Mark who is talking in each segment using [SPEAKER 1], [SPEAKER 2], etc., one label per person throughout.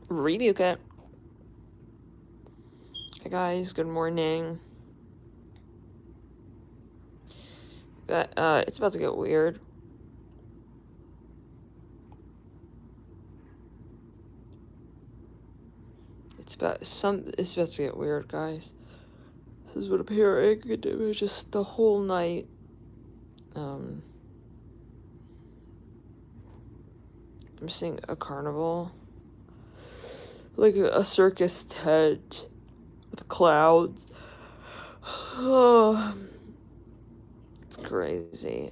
[SPEAKER 1] Rebuke it. Hey guys, good morning. It's about to get weird. It's about to get weird, guys. This is what I'm hearing. It was just the whole night. I'm seeing a carnival. Like a circus tent with clouds. Oh, it's crazy.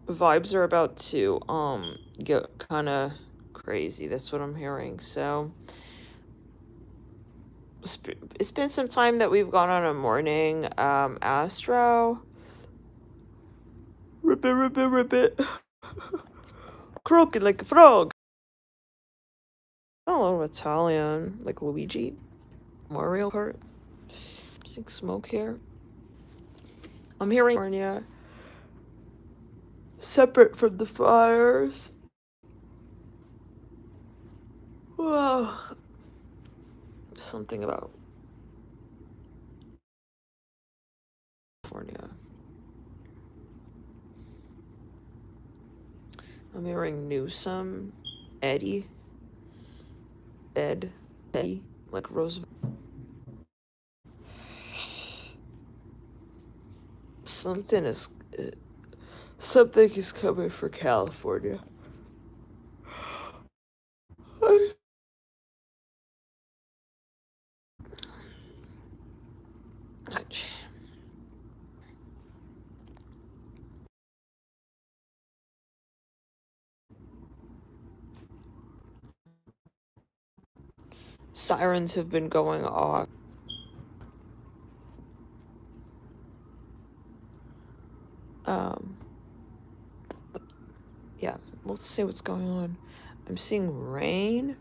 [SPEAKER 1] Vibes are about to get kind of crazy. That's what I'm hearing. So it's been some time that we've gone on a morning astro. Rip it. Croaking like a frog. I don't know Italian, like Luigi. Mario Kart. Seeing smoke here. I'm hearing California separate from the fires. Whoa. Something about California. I'm hearing Newsom, Eddie, like Roosevelt. Something is coming for California. Sirens have been going off. Yeah, let's see what's going on. I'm seeing rain.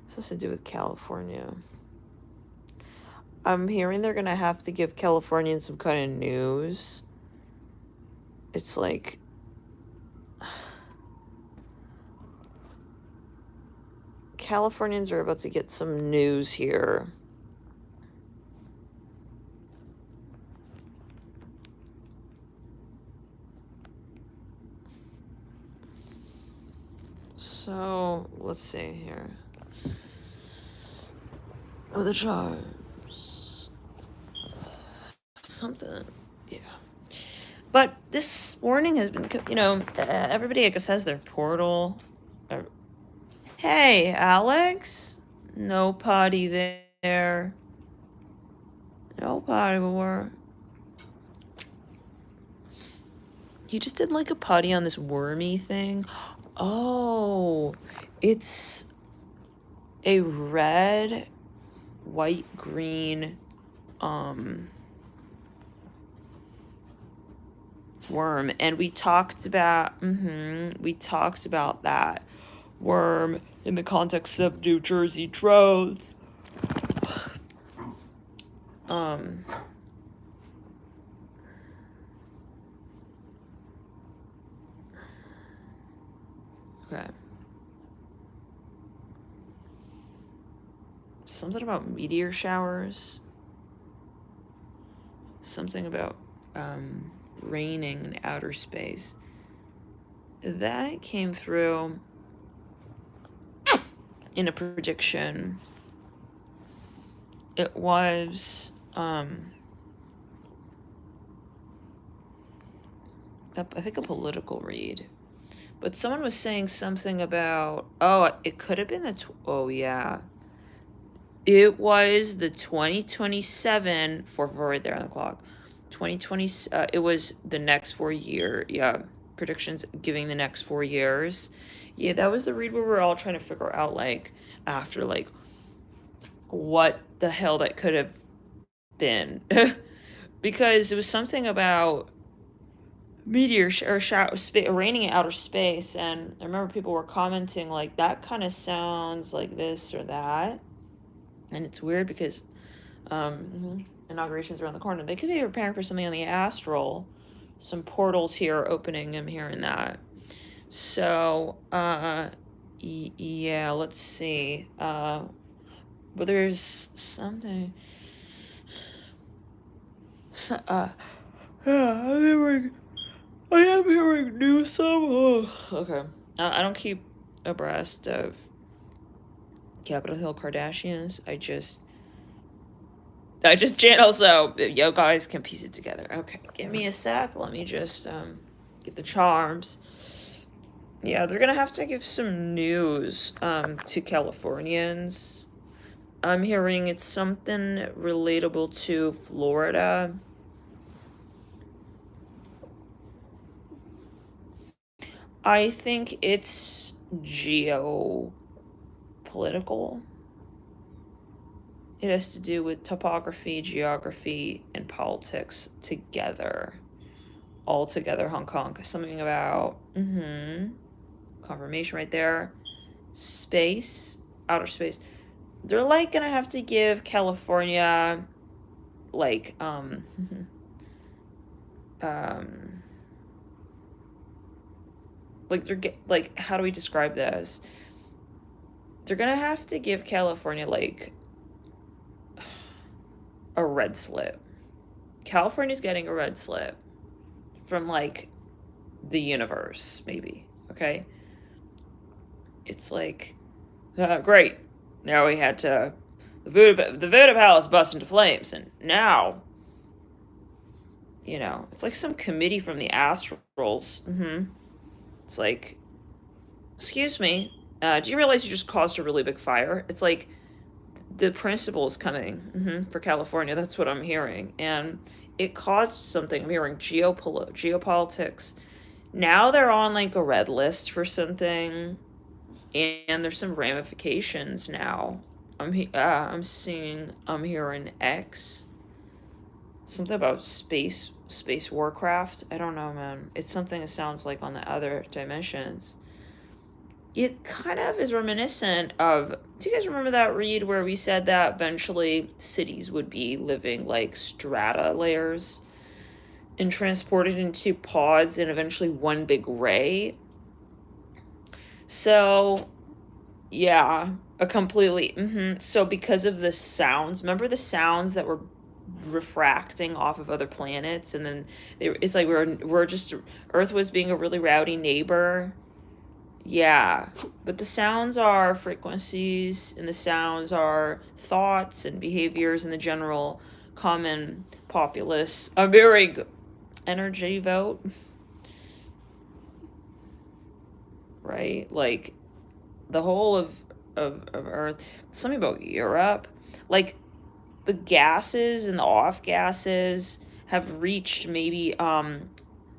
[SPEAKER 1] This has to do with California. I'm hearing they're gonna have to give Californians some kind of news. It's like Californians are about to get some news here. So, let's see here. Oh, the charms. Something, yeah. But this morning has been, everybody, I guess, has their portal. Hey, Alex? No potty there. No potty more. He just did like a potty on this wormy thing. Oh, it's a red, white, green, worm, and we talked about that worm in the context of New Jersey drones. Okay. Something about meteor showers. Something about raining in outer space. That came through in a prediction. It was I think a political read. But someone was saying something about, it could have been it was the 2027, right there on the clock. 2020, it was the next 4 year, predictions giving the next 4 years. Yeah, that was the read where we were all trying to figure out, like, after, like, what the hell that could have been. Because it was something about meteor raining in outer space, and I remember people were commenting, like, that kind of sounds like this or that. And it's weird because inauguration's around the corner. They could be preparing for something on the astral. some portals here opening. I'm hearing that. So, yeah, let's see. But there's something. So, I am hearing news. Okay. I don't keep abreast of Capitol Hill Kardashians. I just channel, so yo guys can piece it together. Okay, give me a sec. Let me just get the charms. Yeah, they're gonna have to give some news to Californians. I'm hearing it's something relatable to Florida. I think it's geopolitical. It has to do with topography, geography, and politics together. All together, Hong Kong. Something about, confirmation right there. Space, outer space. They're like gonna have to give California, like, like like, how do we describe this? They're gonna have to give California like a red slip. California's getting a red slip from like the universe, maybe. Okay, it's like, great. Now we had to the Voodoo Palace bust into flames, and now, it's like some committee from the astrals. It's like, excuse me, do you realize you just caused a really big fire? It's like the principal is coming for California. That's what I'm hearing. And it caused something. I'm hearing geopolitics. Now they're on like a red list for something. And there's some ramifications now. I'm hearing X. Something about space warcraft. I don't know, man. It's something that sounds like on the other dimensions. It kind of is reminiscent of, do you guys remember that read where we said that eventually cities would be living like strata layers and transported into pods and eventually one big ray? So, yeah, a completely, so because of the sounds, remember the sounds that were refracting off of other planets, and then it's like we're just, Earth was being a really rowdy neighbor. Yeah, but the sounds are frequencies, and the sounds are thoughts and behaviors in the general common populace. A very energy vote, right? Like the whole of Earth. Something about Europe, like the gases and the off gases have reached maybe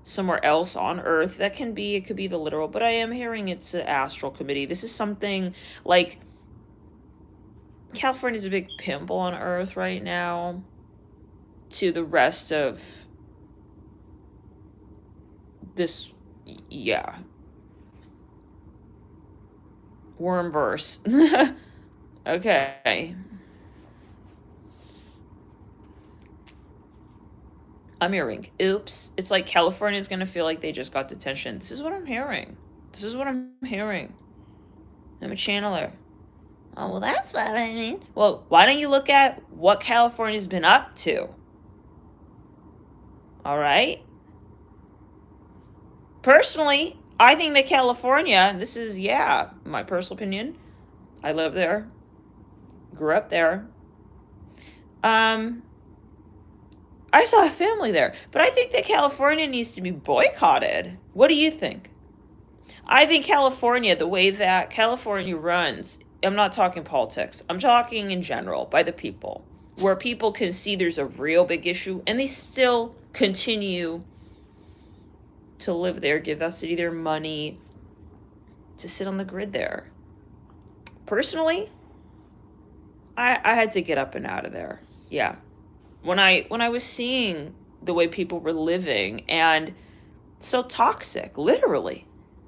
[SPEAKER 1] somewhere else on Earth. It could be the literal, but I am hearing it's an astral committee. This is something like California's a big pimple on Earth right now to the rest of this, yeah. Wormverse. Okay. I'm hearing, oops. It's like California's gonna feel like they just got detention. This is what I'm hearing. I'm a channeler. Oh, well, that's what I mean. Well, why don't you look at what California's been up to? All right? Personally, I think that California, this is, my personal opinion. I live there. Grew up there. I saw a family there, but I think that California needs to be boycotted. What do you think? I think California, the way that California runs, I'm not talking politics, I'm talking in general, by the people, where people can see there's a real big issue and they still continue to live there, give that city their money to sit on the grid there. Personally, I had to get up and out of there. Yeah. When I was seeing the way people were living, and so toxic, literally.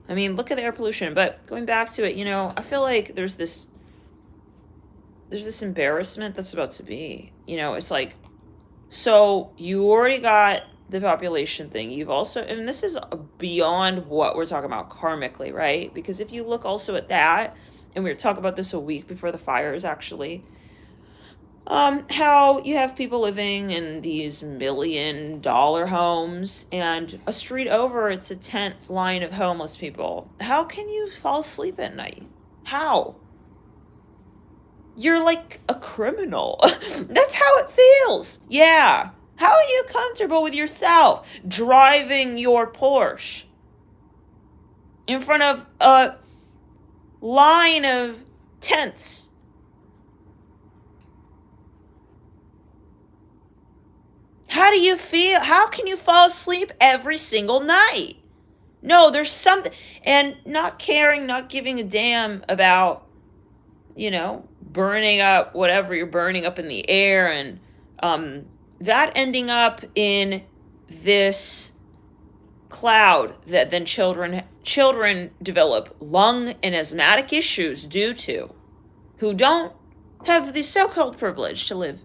[SPEAKER 1] I mean, look at the air pollution. But going back to it, I feel like there's this embarrassment that's about to be. It's like, so you already got the population thing, you've also, and this is beyond what we're talking about karmically, right? Because if you look also at that, and we were talking about this a week before the fires, actually, how you have people living in these $1 million homes, and a street over, it's a tent line of homeless people. How can you fall asleep at night? How? You're like a criminal. That's how it feels. Yeah. How are you comfortable with yourself driving your Porsche in front of a line of tents? How do you feel? How can you fall asleep every single night? No, there's something. And not caring, not giving a damn about, burning up whatever you're burning up in the air, and that ending up in this cloud that then children develop lung and asthmatic issues due to, who don't have the so-called privilege to live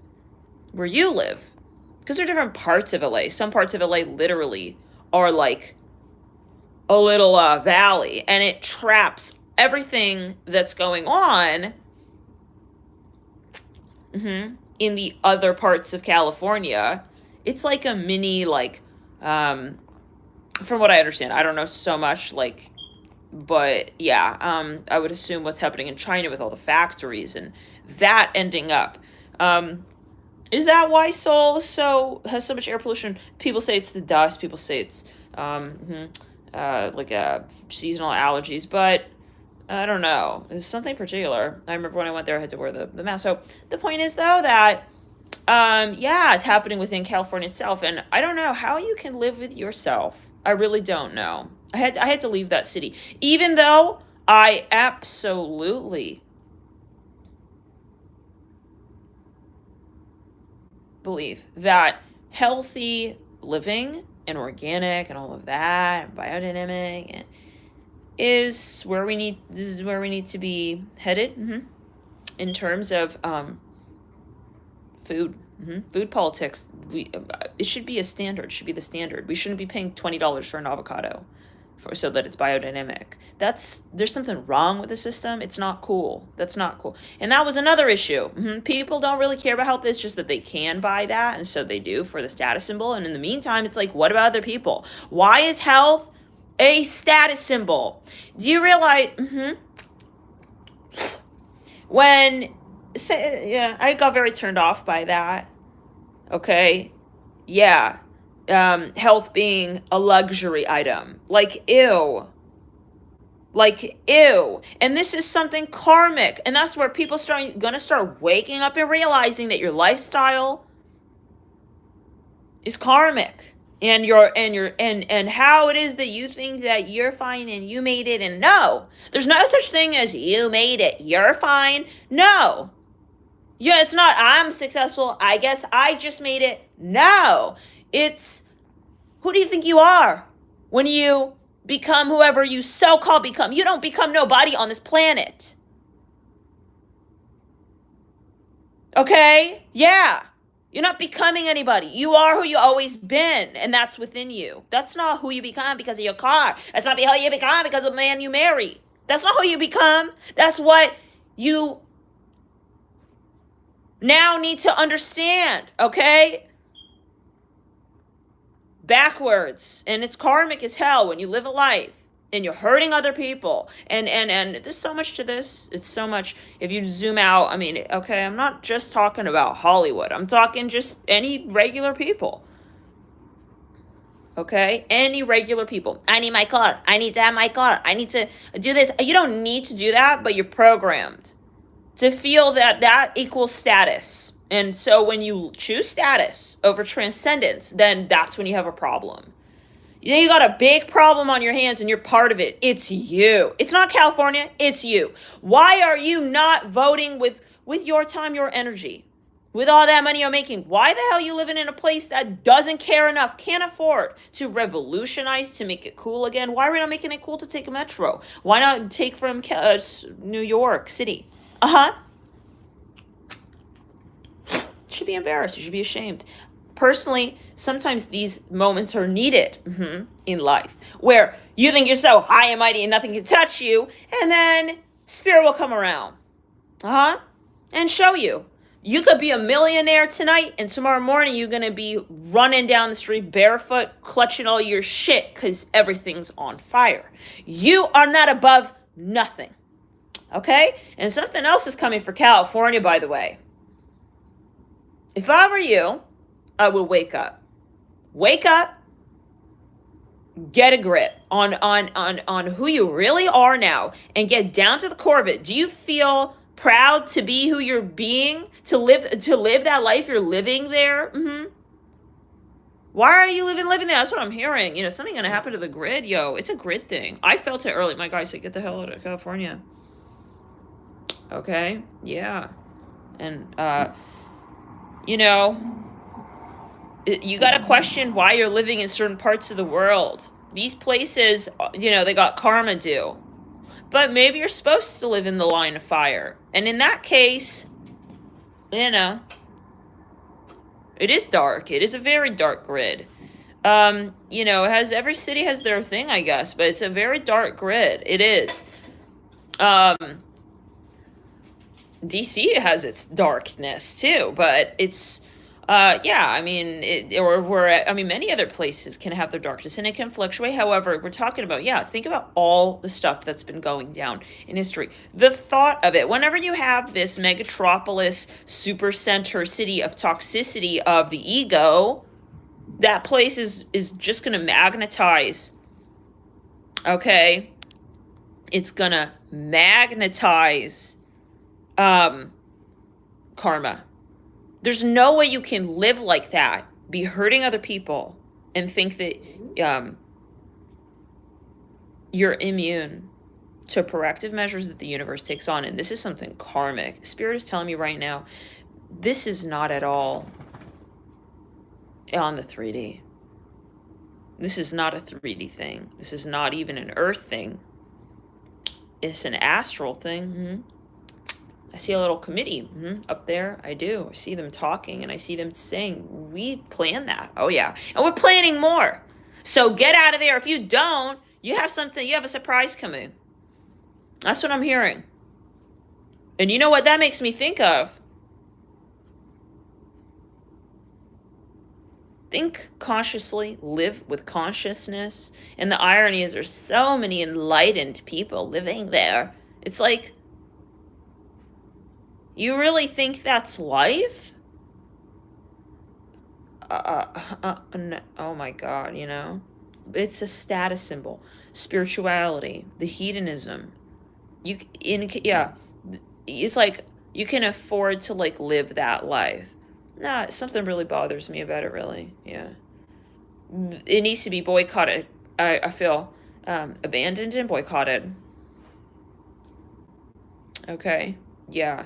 [SPEAKER 1] where you live. Because there are different parts of LA. Some parts of LA literally are like a little valley, and it traps everything that's going on in the other parts of California. It's like a mini, from what I understand, I don't know so much, but yeah, I would assume what's happening in China with all the factories and that ending up. Is that why Seoul has so much air pollution? People say it's the dust. People say it's seasonal allergies, but I don't know. It's something particular. I remember when I went there, I had to wear the mask. So the point is, though, that it's happening within California itself, and I don't know how you can live with yourself. I really don't know. I had to leave that city, even though I absolutely believe that healthy living and organic and all of that, and biodynamic, is where we need to be headed in terms of food. Food politics. It should be a standard. It should be the standard. We shouldn't be paying $20 for an avocado so that it's biodynamic. There's something wrong with the system. It's not cool. That's not cool. And that was another issue. People don't really care about health. It's just that they can buy that, and so they do for the status symbol. And in the meantime, it's like, what about other people? Why is health a status symbol? Do you realize? I got very turned off by that. Okay, yeah. Health being a luxury item. Ew. And this is something karmic. And that's where people gonna start waking up and realizing that your lifestyle is karmic. And how it is that you think that you're fine and you made it, and no. There's no such thing as you made it, you're fine. No. Yeah, it's not I'm successful, I guess I just made it. No. It's, who do you think you are when you become whoever you so-called become? You don't become nobody on this planet. Okay? Yeah. You're not becoming anybody. You are who you always been, and that's within you. That's not who you become because of your car. That's not who you become because of the man you marry. That's not who you become. That's what you now need to understand, okay? Backwards. And it's karmic as hell when you live a life and you're hurting other people. And there's so much to this. It's so much. If you zoom out, okay, I'm not just talking about Hollywood. I'm talking just any regular people. Okay? Any regular people. I need my car. I need to have my car. I need to do this. You don't need to do that, but you're programmed to feel that equals status. And so when you choose status over transcendence, then that's when you have a problem. You got a big problem on your hands, and you're part of it. It's you. It's not California. It's you. Why are you not voting with your time, your energy, with all that money you're making? Why the hell are you living in a place that doesn't care enough, can't afford to revolutionize, to make it cool again? Why are we not making it cool to take a metro? Why not take from New York City? You should be embarrassed. You should be ashamed. Personally, sometimes these moments are needed in life, where you think you're so high and mighty and nothing can touch you, and then spirit will come around, and show you. You could be a millionaire tonight, and tomorrow morning you're going to be running down the street barefoot, clutching all your shit because everything's on fire. You are not above nothing. Okay? And something else is coming for California, by the way. If I were you, I would wake up. Wake up. Get a grip on who you really are now and get down to the core of it. Do you feel proud to be who you're being, to live that life you're living there? Why are you living there? That's what I'm hearing. Something gonna happen to the grid. It's a grid thing. I felt it early. My guy said, get the hell out of California. Okay, yeah. And you gotta question why you're living in certain parts of the world. These places, they got karma due. But maybe you're supposed to live in the line of fire. And in that case, it is dark. It is a very dark grid. Every city has their thing, I guess, but it's a very dark grid. It is. DC has its darkness too, but it's many other places can have their darkness and it can fluctuate. However, we're talking about, think about all the stuff that's been going down in history. The thought of it, whenever you have this megatropolis, super center city of toxicity of the ego, that place is just going to magnetize. Okay? It's going to magnetize karma. There's no way you can live like that, be hurting other people, and think that you're immune to corrective measures that the universe takes on. And this is something karmic. Spirit is telling me right now, this is not at all on the 3D. This is not a 3D thing. This is not even an earth thing. It's an astral thing. I see a little committee up there. I do. I see them talking and I see them saying, we planned that. Oh, yeah. And we're planning more. So get out of there. If you don't, you have a surprise coming. That's what I'm hearing. And you know what that makes me think of? Think consciously, live with consciousness. And the irony is there's so many enlightened people living there. It's like, you really think that's life? No, oh my God, it's a status symbol. Spirituality, the hedonism. It's like you can afford to live that life. Nah, something really bothers me about it, really. Yeah. It needs to be boycotted. I feel abandoned and boycotted. Okay, yeah.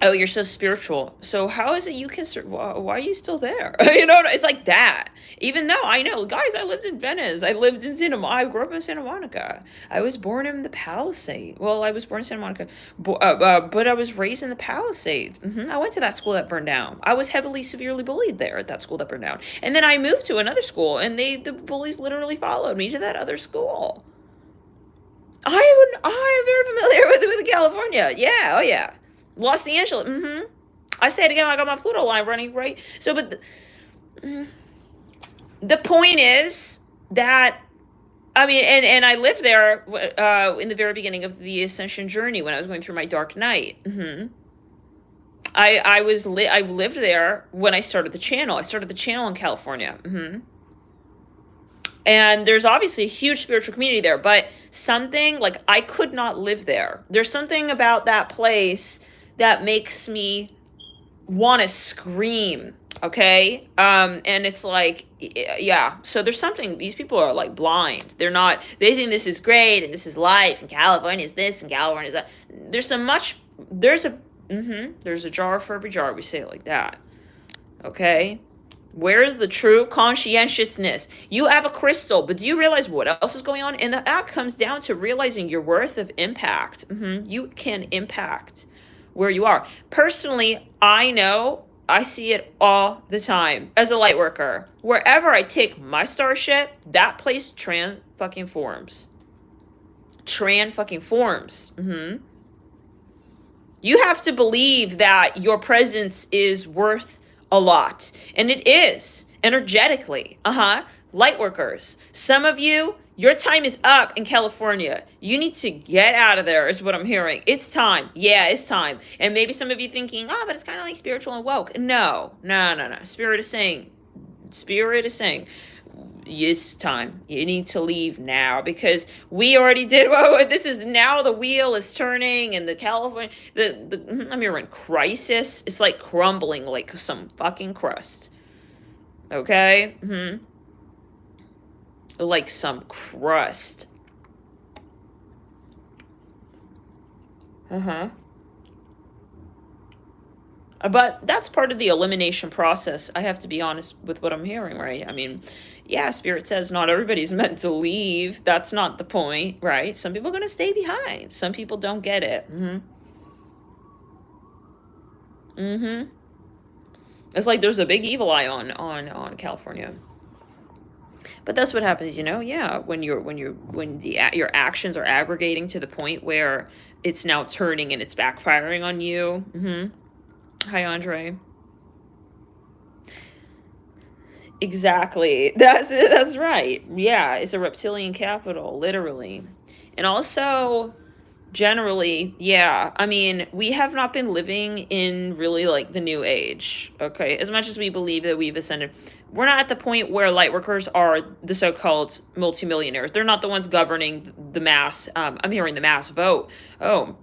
[SPEAKER 1] Oh, you're so spiritual. So how is it you can... Why are you still there? It's like that. Even though I know, guys, I lived in Venice. I lived in I grew up in Santa Monica. I was born in the Palisades. Well, I was born in Santa Monica. But I was raised in the Palisades. I went to that school that burned down. I was heavily, severely bullied there at that school that burned down. And then I moved to another school, and the bullies literally followed me to that other school. I am very familiar with California. Yeah, oh yeah. Los Angeles, I say it again, I got my Pluto line running, right? So, but the point is that, and I lived there in the very beginning of the ascension journey when I was going through my dark night. I lived there when I started the channel. I started the channel in California. And there's obviously a huge spiritual community there, but something I could not live there. There's something about that place that makes me want to scream, okay? And it's so there's something, these people are blind. They think this is great and this is life and California is this and California is that. There's a jar for every jar, we say it like that, okay? Where is the true conscientiousness? You have a crystal, but do you realize what else is going on? And that comes down to realizing your worth of impact. You can impact where you are. Personally, I know I see it all the time as a light worker. Wherever I take my starship, that place tran fucking forms. Tran fucking forms. You have to believe that your presence is worth a lot. And it is, energetically. Light workers. Some of you, your time is up in California. You need to get out of there, is what I'm hearing. It's time. Yeah, it's time. And maybe some of you thinking, oh, but it's kind of like spiritual and woke. No. Spirit is saying, it's time. You need to leave now, because we already did. Whoa, this is now the wheel is turning, and the California, I'm hearing crisis. It's like crumbling like some fucking crust. Okay? Like some crust. But that's part of the elimination process. I have to be honest with what I'm hearing, right? I mean, yeah, Spirit says not everybody's meant to leave. That's not the point, right? Some people are going to stay behind. Some people don't get it. It's like there's a big evil eye on California. But that's what happens, yeah, when your actions are aggregating to the point where it's now turning and it's backfiring on you. Hi, Andre. Exactly. That's right. Yeah, it's a reptilian capital, literally. And also, generally, yeah, I mean, we have not been living in really like the new age, okay? As much as we believe that we've ascended, we're not at the point where lightworkers are the so-called multimillionaires. They're not the ones governing the mass. I'm hearing the mass vote. Oh,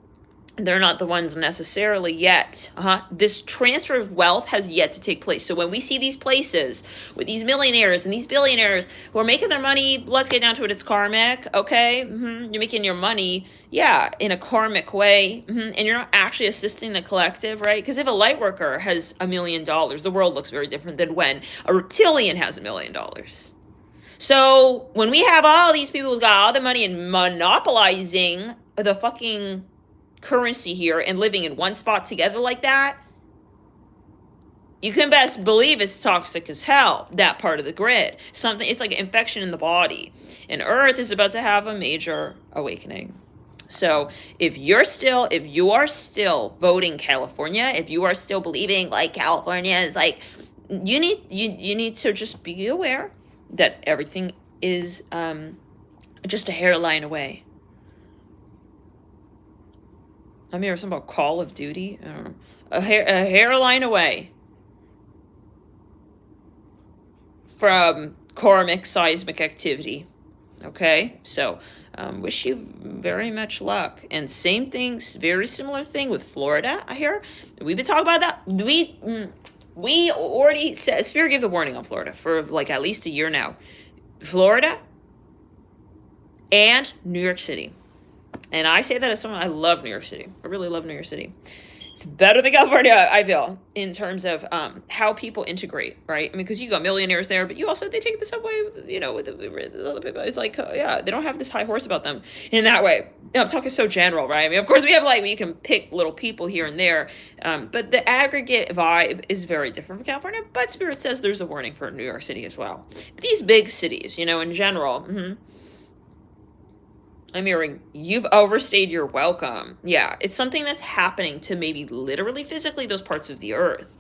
[SPEAKER 1] they're not the ones necessarily yet. This transfer of wealth has yet to take place. So when we see these places with these millionaires and these billionaires who are making their money, let's get down to it, it's karmic, okay? You're making your money, yeah, in a karmic way, and you're not actually assisting the collective, right? Because if a light worker has $1 million, the world looks very different than when a reptilian has $1 million. So when we have all these people who've got all the money and monopolizing the fucking currency here and living in one spot together like that, you can best believe it's toxic as hell, that part of the grid. It's like an infection in the body. And Earth is about to have a major awakening. So if you are still voting California, if you are still believing like California is like, you need to just be aware that everything is just a hairline away. I'm hearing something about Call of Duty. I don't know. A hairline away from karmic seismic activity. Okay? So, wish you very much luck. And same thing, very similar thing with Florida, I hear. We've been talking about that. We already said, Spirit gave the warning on Florida for like at least a year now. Florida and New York City. And I say that as someone, I love New York City. I really love New York City. It's better than California, I feel, in terms of how people integrate, right? I mean, because you got millionaires there, but they take the subway, with the other people. It's like, yeah, they don't have this high horse about them in that way. I'm talking so general, right? I mean, of course, we can pick little people here and there, but the aggregate vibe is very different from California. But Spirit says there's a warning for New York City as well. But these big cities, in general, I'm hearing you've overstayed your welcome. Yeah, it's something that's happening to maybe literally physically those parts of the earth.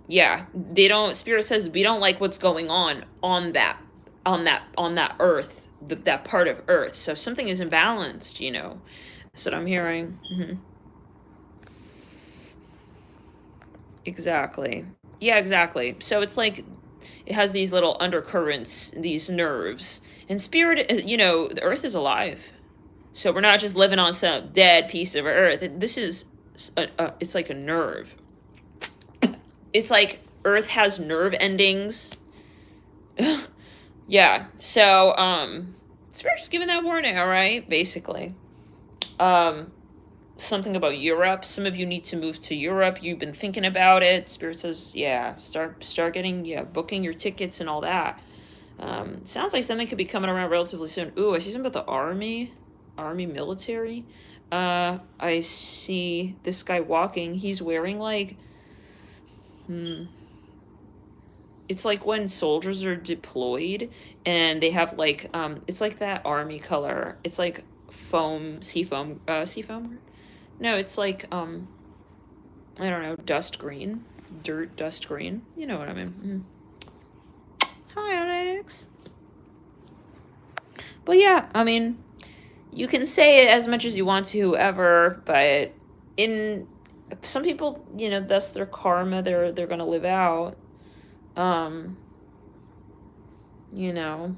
[SPEAKER 1] Yeah, Spirit says we don't like what's going on that earth, that part of earth. So something is imbalanced, That's what I'm hearing. Exactly. Yeah, exactly. So it's like it has these little undercurrents, these nerves. And Spirit, the earth is alive. So we're not just living on some dead piece of earth. This is, it's like a nerve. It's like earth has nerve endings. Yeah. So, Spirit just giving that warning, all right? Basically. Something about Europe. Some of you need to move to Europe. You've been thinking about it. Spirit says, yeah, start getting, booking your tickets and all that. Sounds like something could be coming around relatively soon. Ooh, I see something about the army military. I see this guy walking. He's wearing like, it's like when soldiers are deployed and they have like, it's like that army color. It's like sea foam. No, it's like, I don't know, dust green, dust green. You know what I mean. Hi, Alex. But yeah, I mean, you can say it as much as you want to, whoever, but in some people, that's their karma. They're gonna live out. You know,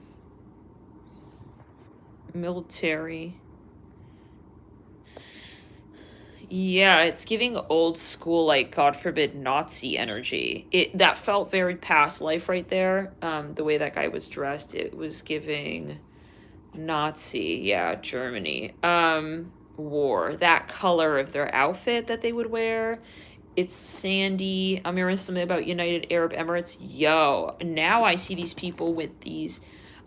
[SPEAKER 1] military. Yeah, it's giving old school, like, God forbid, Nazi energy. That felt very past life right there. The way that guy was dressed, it was giving Nazi, yeah, Germany. War. That color of their outfit that they would wear. It's sandy. I'm hearing something about United Arab Emirates. Yo, now I see these people with these.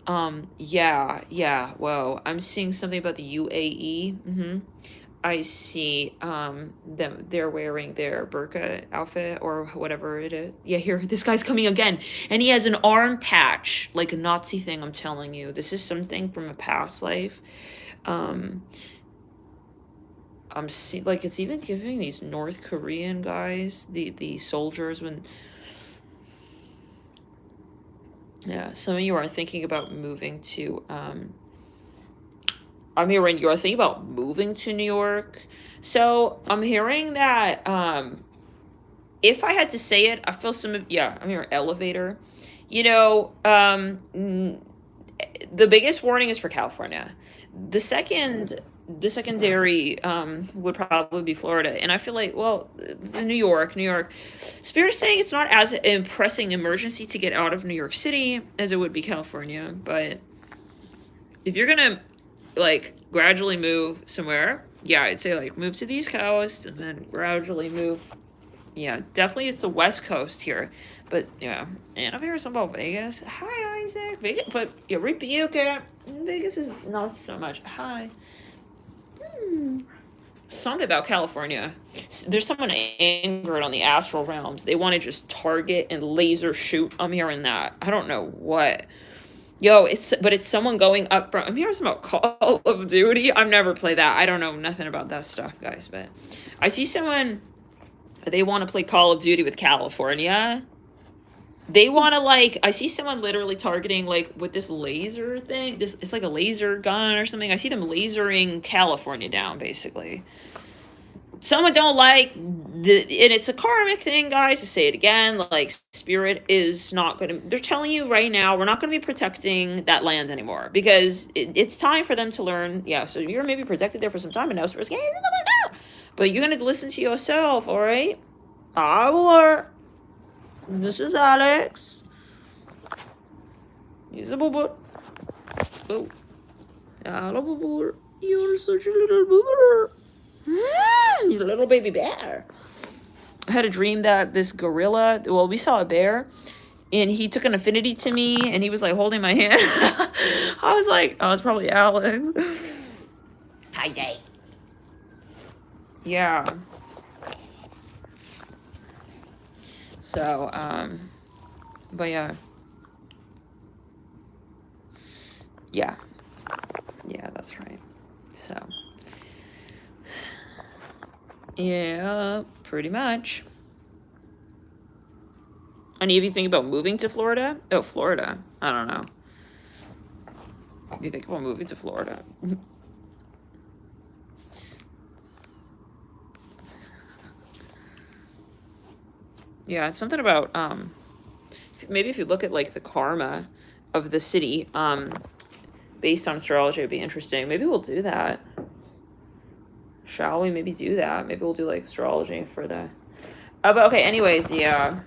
[SPEAKER 1] Yeah, whoa. I'm seeing something about the UAE. I see they're wearing their burqa outfit or whatever it is. Yeah, here, this guy's coming again. And he has an arm patch, like a Nazi thing, I'm telling you. This is something from a past life. I'm seeing, like, it's even giving these North Korean guys, the soldiers, when, yeah, some of you are thinking about moving to, I'm hearing you're thinking about moving to New York. So I'm hearing that, if I had to say it, I feel I'm hearing elevator. The biggest warning is for California. The secondary would probably be Florida, and I feel like, well, the New York. Spirit is saying it's not as a pressing emergency to get out of New York City as it would be California, but if you're gonna like gradually move somewhere, yeah, I'd say like move to the East Coast and then gradually move. Yeah, definitely it's the West Coast here. But yeah, and I'm hearing something about Vegas. Hi, Isaac. Vegas, but yeah, rebuke it. Vegas is not so much. Hi. Something about California. There's someone angered on the astral realms. They want to just target and laser shoot. I'm hearing that. I don't know what. Yo, it's someone going up from. I'm hearing something about Call of Duty. I've never played that. I don't know nothing about that stuff, guys. But I see someone. They want to play Call of Duty with California. They want to, like, I see someone literally targeting, like, with this laser thing. It's like a laser gun or something. I see them lasering California down, basically. Someone don't like, and it's a karmic thing, guys, to say it again, like, Spirit is not going to, they're telling you right now, we're not going to be protecting that land anymore, because it's time for them to learn, yeah, so you're maybe protected there for some time, and now Spirit's getting, but you're going to listen to yourself, all right? This is Alex. He's a boober. Oh. Hello, boober. You're such a little boober. He's a little baby bear. I had a dream that this gorilla, well, we saw a bear, and he took an affinity to me, and he was, like, holding my hand. I was like, oh, it's probably Alex. Hi, Jay. Yeah. So, but yeah. Yeah, that's right. So, yeah, pretty much. Any of you think about moving to Florida? Oh, Florida. I don't know. If you think about moving to Florida. Yeah, it's something about, maybe if you look at, like, the karma of the city, based on astrology, it'd be interesting. Maybe we'll do that. Shall we maybe do that? Maybe we'll do, like, astrology for the... but okay, anyways, yeah.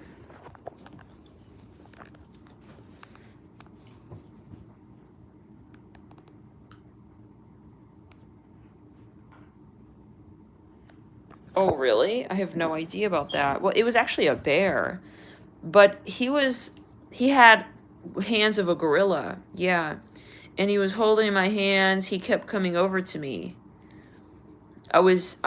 [SPEAKER 1] Oh, really? I have no idea about that. Well, it was actually a bear, but he had hands of a gorilla. Yeah. And he was holding my hands. He kept coming over to me. I was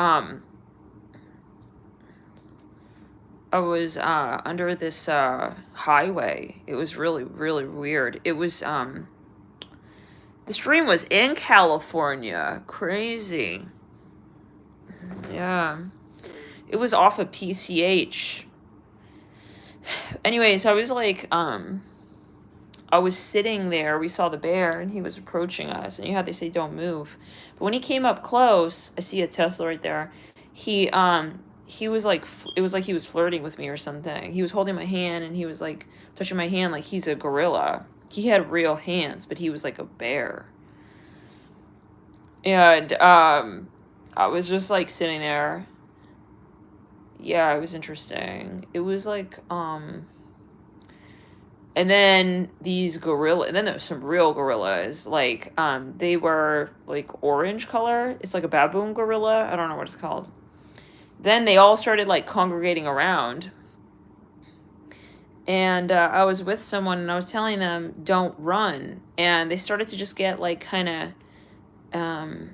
[SPEAKER 1] under this highway. It was really, really weird. It was the stream was in California. Crazy. Yeah. It was off of PCH. Anyways, I was like, I was sitting there, we saw the bear, and he was approaching us, and you know how they say don't move. But when he came up close, I see a Tesla right there, he was like, it was like he was flirting with me or something. He was holding my hand, and he was like, touching my hand like he's a gorilla. He had real hands, but he was like a bear. And, I was just like sitting there. Yeah, it was interesting. It was like, and then and then there was some real gorillas, like, they were like orange color. It's like a baboon gorilla. I don't know what it's called. Then they all started like congregating around. And I was with someone and I was telling them, don't run. And they started to just get like kind of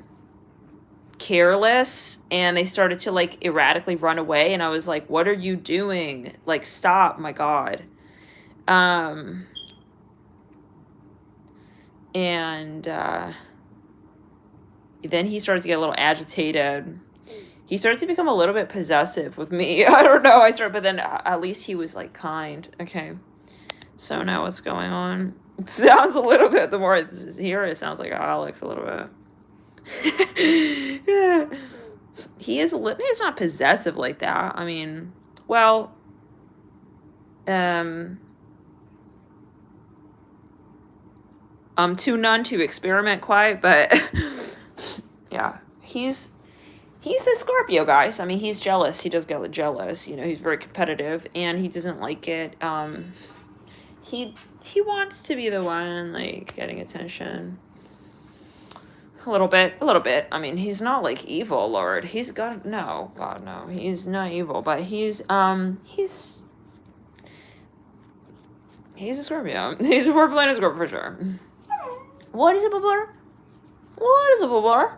[SPEAKER 1] careless, and they started to like erratically run away. And I was like, what are you doing? Like, stop, my God. And then he started to get a little agitated. He started to become a little bit possessive with me. I don't know. But then at least he was like kind. Okay. So now what's going on? It sounds a little bit, the more I hear it, sounds like Alex a little bit. Yeah. He's not possessive like that. I mean, well, I'm too none to experiment quite, but yeah, he's a Scorpio, guys. I mean, he's jealous. He does get jealous. You know, he's very competitive, and he doesn't like it. He wants to be the one like getting attention. A little bit. I mean, he's not like evil, Lord. He's got no, God, no. He's not evil, but he's a Scorpio. He's a 4-planet Scorpio for sure. What is a bubble? What is a bubble?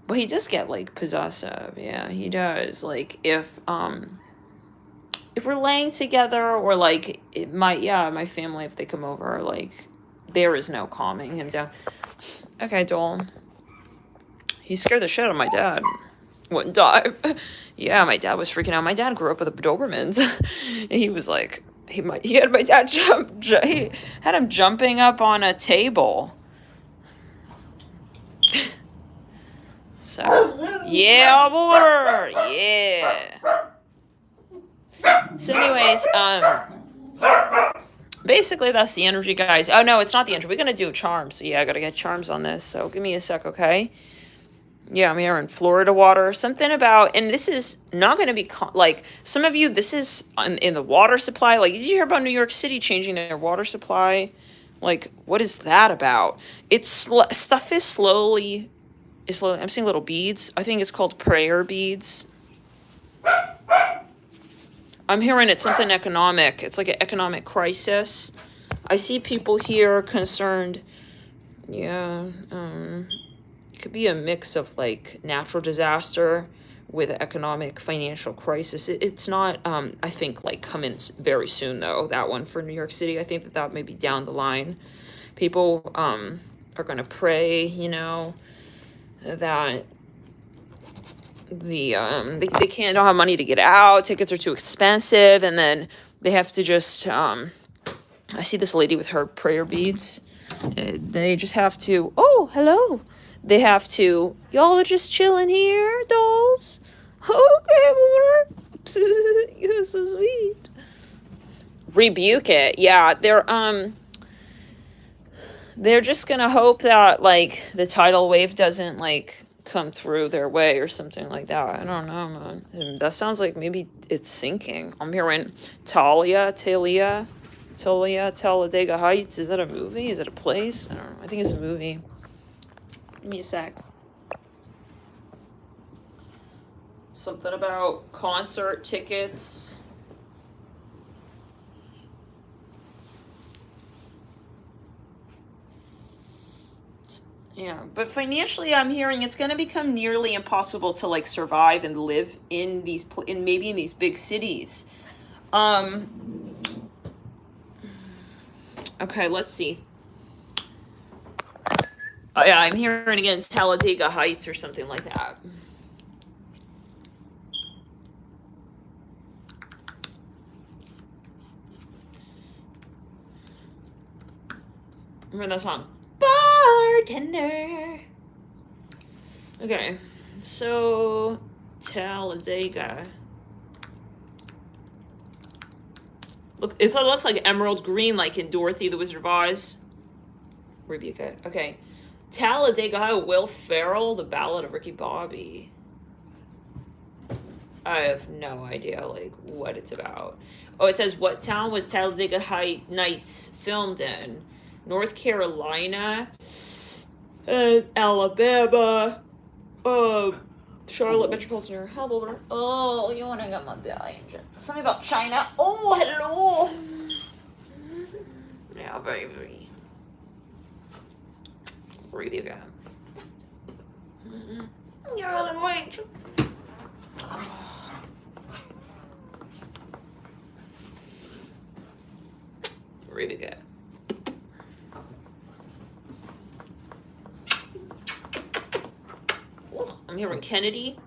[SPEAKER 1] But he does get like possessive. Yeah, he does. Like if we're laying together, or like my family, if they come over, like there is no calming him down. Okay, Dole. He scared the shit out of my dad one time. Yeah, my dad was freaking out. My dad grew up with the Dobermans. He was like, he had my dad he had him jumping up on a table. So, yeah, boy, yeah. So anyways, basically that's the energy, guys. Oh no, it's not the energy. We're gonna do charms. So yeah, I gotta get charms on this. So give me a sec, okay? Yeah, I'm here in Florida water. Something about, and this is not going to be, like, some of you, this is in the water supply. Like, did you hear about New York City changing their water supply? Like, what is that about? Stuff is slowly, I'm seeing little beads. I think it's called prayer beads. I'm hearing it's something economic. It's like an economic crisis. I see people here concerned. Yeah, it could be a mix of like natural disaster with economic financial crisis. It's not, I think, like coming very soon though, that one for New York City. I think that may be down the line. People are going to pray, you know, that they don't have money to get out, tickets are too expensive, and then they have to just I see this lady with her prayer beads. They just have to, oh, hello. They have to, y'all are just chilling here, dolls. Okay, you're so sweet. Rebuke it. Yeah, they're just gonna hope that like the tidal wave doesn't like come through their way or something like that. I don't know, man. And that sounds like maybe it's sinking. I'm hearing Talladega Heights. Is that a movie? Is it a place? I don't know. I think it's a movie. Give me a sec. Something about concert tickets. Yeah, but financially, I'm hearing it's going to become nearly impossible to like survive and live in these in maybe in these big cities. Okay, let's see. Oh yeah, I'm hearing again Talladega Heights or something like that. Remember that song? Bartender. Okay, so Talladega. Look, it looks like emerald green, like in Dorothy the Wizard of Oz. Rebecca. Okay. Talladega, Will Ferrell, The Ballad of Ricky Bobby. I have no idea, like, what it's about. Oh, it says, what town was Talladega Nights filmed in? North Carolina, Alabama, Charlotte Metropolitan area. Oh, you want to get my billion? Something about China. Oh, hello. Yeah, baby. Read it again. You're on the way. Read it again. I'm hearing Kennedy.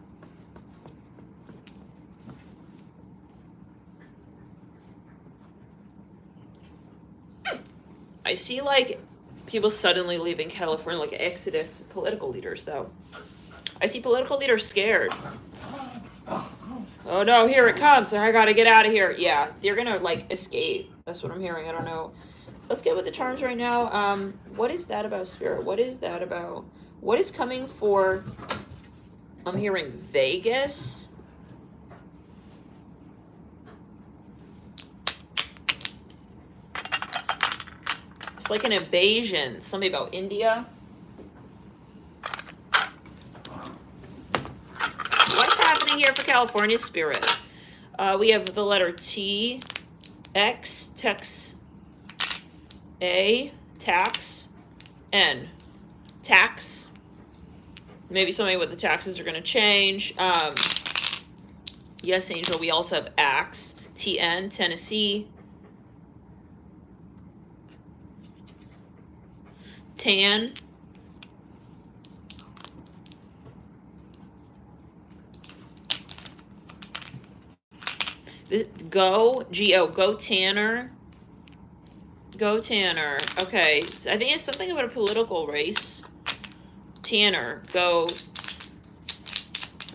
[SPEAKER 1] I see like people suddenly leaving California, like exodus political leaders though. I see political leaders scared. Oh no, here it comes. I gotta get out of here. Yeah, they're gonna like escape. That's what I'm hearing. I don't know. Let's get with the charms right now. What is that about, Spirit? What is that about? What is coming for... I'm hearing Vegas. It's like an invasion. Something about India. What's happening here for California, Spirit? We have the letter T, X, Tex, A, tax, N, tax. Maybe something with the taxes are going to change. Yes, Angel. We also have axe, TN, Tennessee. Tan. Go, G-O, go Tanner. Go Tanner. Okay, so I think it's something about a political race. Tanner, go.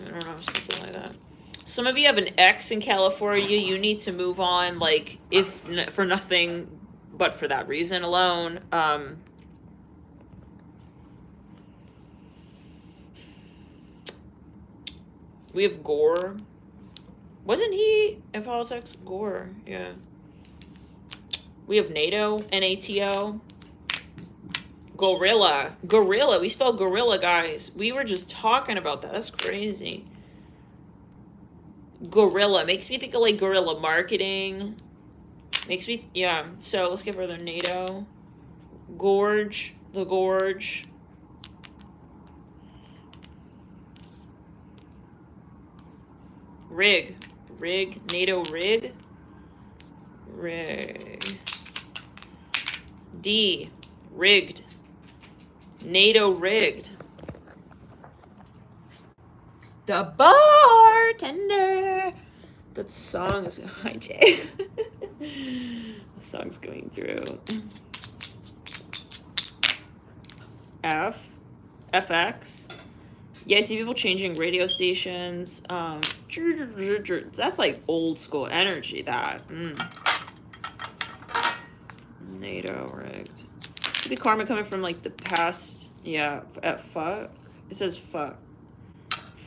[SPEAKER 1] I don't know, something like that. Some of you have an ex in California. You need to move on, like, if for nothing but for that reason alone. We have Gore. Wasn't he in politics? Gore, yeah. We have NATO, NATO. Gorilla. Gorilla. We spelled gorilla, guys. We were just talking about that. That's crazy. Gorilla. Makes me think of, like, guerrilla marketing. Makes me... Yeah. So, let's get further. NATO. Gorge. The Gorge. Rig. Rig. NATO rig. Rig. D. Rigged. NATO rigged. The bartender. That song is... Hi, Jay. The song's going through. F. FX. Yeah, I see people changing radio stations. That's like old school energy, that. NATO rigged. Could be karma coming from like the past. Yeah, at fuck. It says fuck.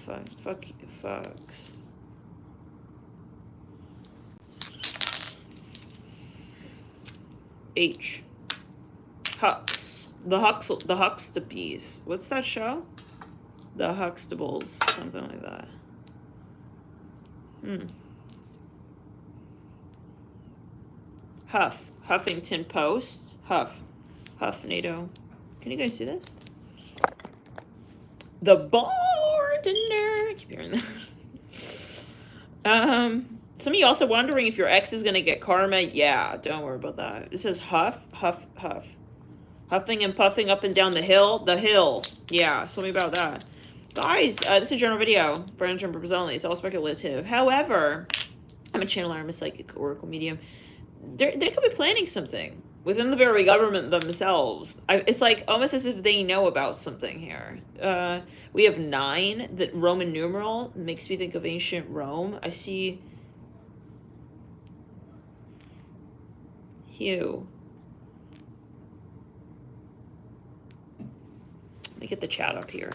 [SPEAKER 1] Fucks. H. Hux. The Huxtabees. What's that show? The Huxtables. Something like that. Huff. Huffington Post. Huff. NATO. Can you guys see this? The bartender. I keep hearing that. Some of you also wondering if your ex is gonna get karma. Yeah, don't worry about that. It says huff, huff, huff. Huffing and puffing up and down the hill. The hill. Yeah, something about that. Guys, this is a general video for entertainment purposes only. It's all speculative. However, I'm a channeler. I'm a psychic oracle medium. They could be planning something within the very government themselves. It's like almost as if they know about something here. We have 9. The Roman numeral makes me think of ancient Rome. I see Hugh. Let me get the chat up here.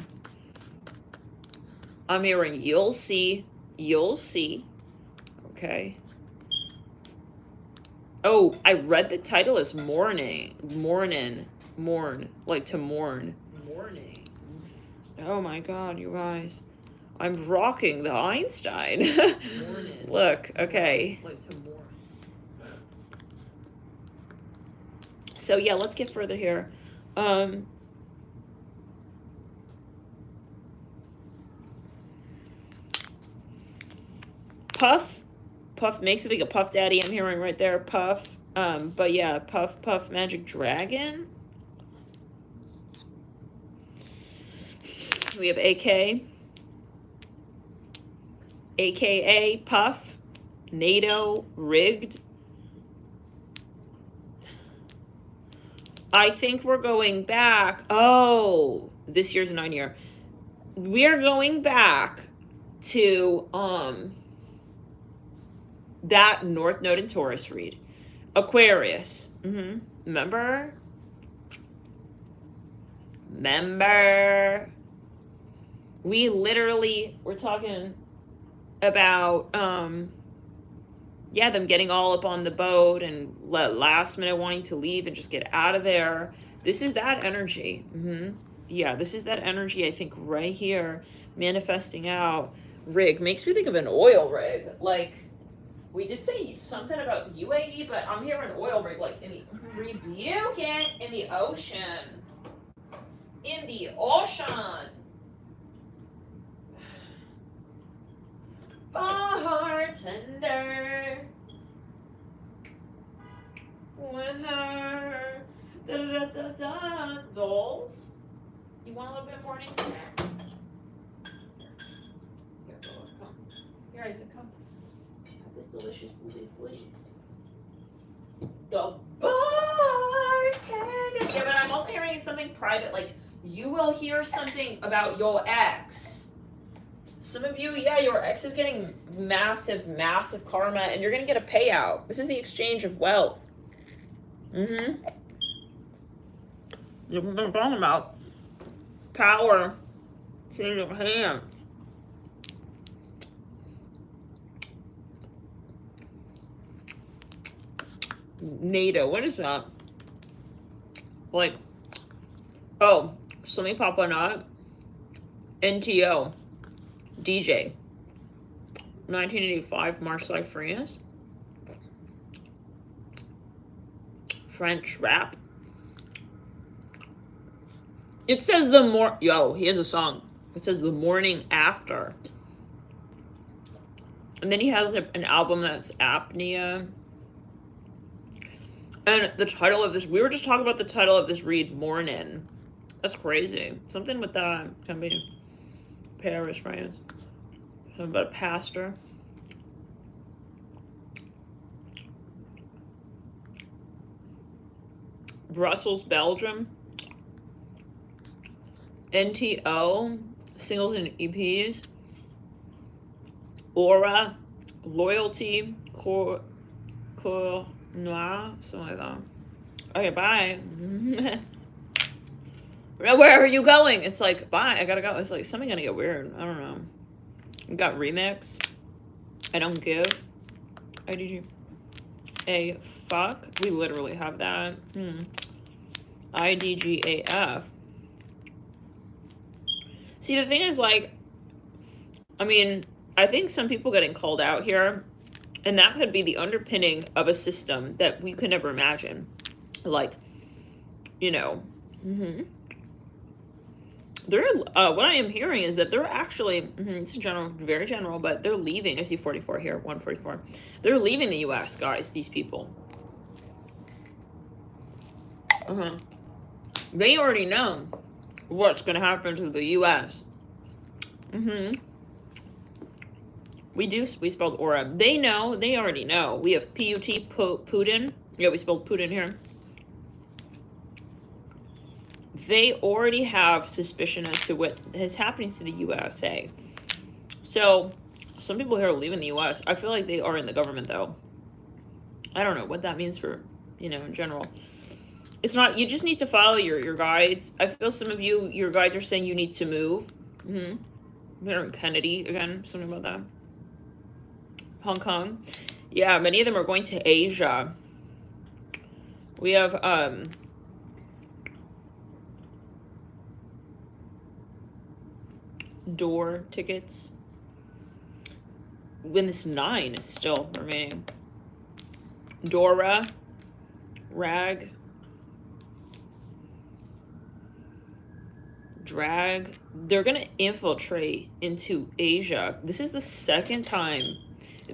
[SPEAKER 1] I'm hearing you'll see. You'll see. Okay. Oh, I read the title as morning. Mornin. Mourn. Like to mourn. Morning. Oh my god, you guys. I'm rocking the Einstein. Look, okay. Like to mourn. So yeah, let's get further here. Puff. Puff makes me think of Puff Daddy. I'm hearing right there, Puff. But yeah, Puff, Puff, Magic Dragon. We have AK. AKA Puff. NATO. Rigged. I think we're going back. Oh, this year's a 9-year. We are going back to, that North Node in Taurus read. Aquarius. Remember? We literally were talking about, yeah, them getting all up on the boat and last minute wanting to leave and just get out of there. This is that energy. Yeah, this is that energy, I think, right here, manifesting out. Rig. Makes me think of an oil rig. Like, we did say something about the UAE, but I'm hearing oil rig, like in the rebuking in the ocean. In the ocean. Bartender. With her. Da da da da. Dolls. You want a little bit of morning snack? Here, come. Here, Isaac, come. This delicious blueberry footies. The bartender. Yeah, but I'm also hearing something private. Like, you will hear something about your ex. Some of you, yeah, your ex is getting massive, massive karma, and you're going to get a payout. This is the exchange of wealth. You're talking about power in your hand. NATO, what is that? Like, oh, something popping up. NTO, DJ, 1985, Marseille, France. French rap. It says yo, he has a song. It says the morning after. And then he has an album that's apnea. And the title of this, we were just talking about the title of this read, Mornun. That's crazy. Something with that. Can be Paris, France. Something about a pastor. Brussels, Belgium. NTO, singles and EPs. Aura, Loyalty, Core Noir, something like that. Okay, bye. Where are you going? It's like, bye, I gotta go. It's like, something gonna get weird. I don't know. We got remix. I don't give. IDG. A fuck. We literally have that. IDGAF. See, the thing is, like, I mean, I think some people getting called out here, and that could be the underpinning of a system that we could never imagine. Like, you know, They're, what I am hearing is that they're actually, it's general, very general, but they're leaving. I see 44 here, 144. They're leaving the U.S., guys, these people. They already know what's going to happen to the U.S. We spelled aura. They know, they already know. We have P-U-T, Putin. Yeah, we spelled Putin here. They already have suspicion as to what is happening to the USA. So, some people here are leaving the US. I feel like they are in the government, though. I don't know what that means for, you know, in general. It's not, you just need to follow your guides. I feel some of you, your guides are saying you need to move. They're in Kennedy, again, something about that. Hong Kong. Yeah, many of them are going to Asia. We have, door tickets. When this 9 is still remaining. Dora, Rag, Drag. They're gonna infiltrate into Asia. This is the second time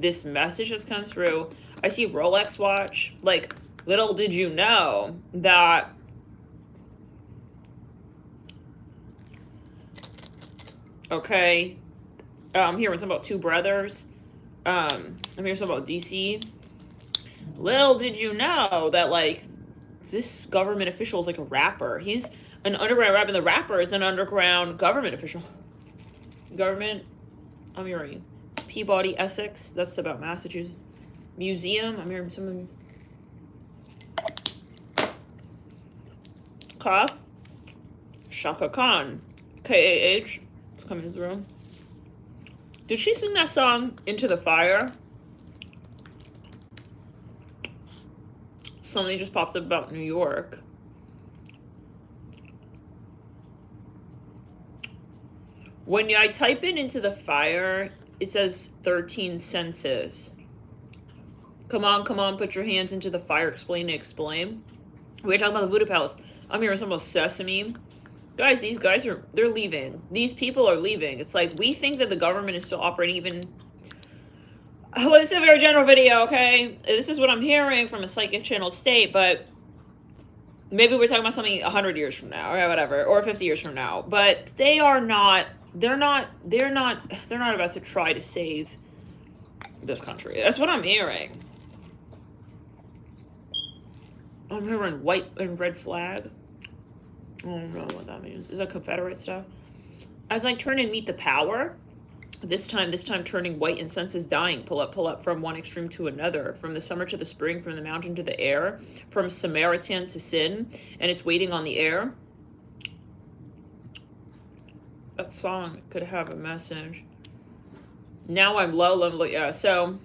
[SPEAKER 1] this message has come through. I see Rolex watch. Like, little did you know that okay, I'm hearing something about two brothers. I'm hearing something about DC. Little did you know that, like, this government official is like a rapper. He's an underground rapper, and the rapper is an underground government official. Government, I'm hearing Peabody, Essex. That's about Massachusetts. Museum, I'm hearing some of them. Cough. Shaka Khan. KAH. It's coming through. Did she sing that song, Into the Fire? Something just popped up about New York. When I type in Into the Fire, it says 13 senses. Come on, put your hands into the fire, explain. We're talking about the Voodoo Palace. I'm hearing something about Sesame. Guys, these guys they're leaving. These people are leaving. It's like, we think that the government is still operating even... Well, this is a very general video, okay? This is what I'm hearing from a psychic channel state, but maybe we're talking about something 100 years from now, or whatever, or 50 years from now. But they are not... They're not about to try to save this country. That's what I'm hearing. I'm hearing white and red flag. I don't know what that means. Is that Confederate stuff? As I turn and meet the power, this time turning white and senses dying. Pull up from one extreme to another, from the summer to the spring, from the mountain to the air, from Samaritan to sin, and it's waiting on the air. That song could have a message. Now I'm low, yeah, so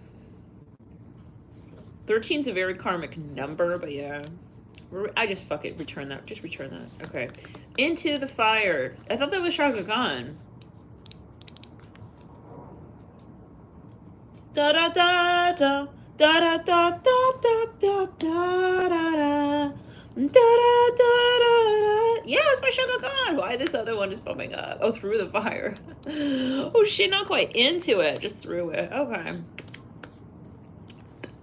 [SPEAKER 1] 13's a very karmic number, but yeah. I just fucking return that. Just return that. Okay. Into the Fire. I thought that was Shaka Khan. Da da da da da da da da da da da da da da. Yeah, it's my Shaka Khan. Why this other one is bumping up? Oh, Through the Fire. Oh shit, not quite into it. Just through it. Okay.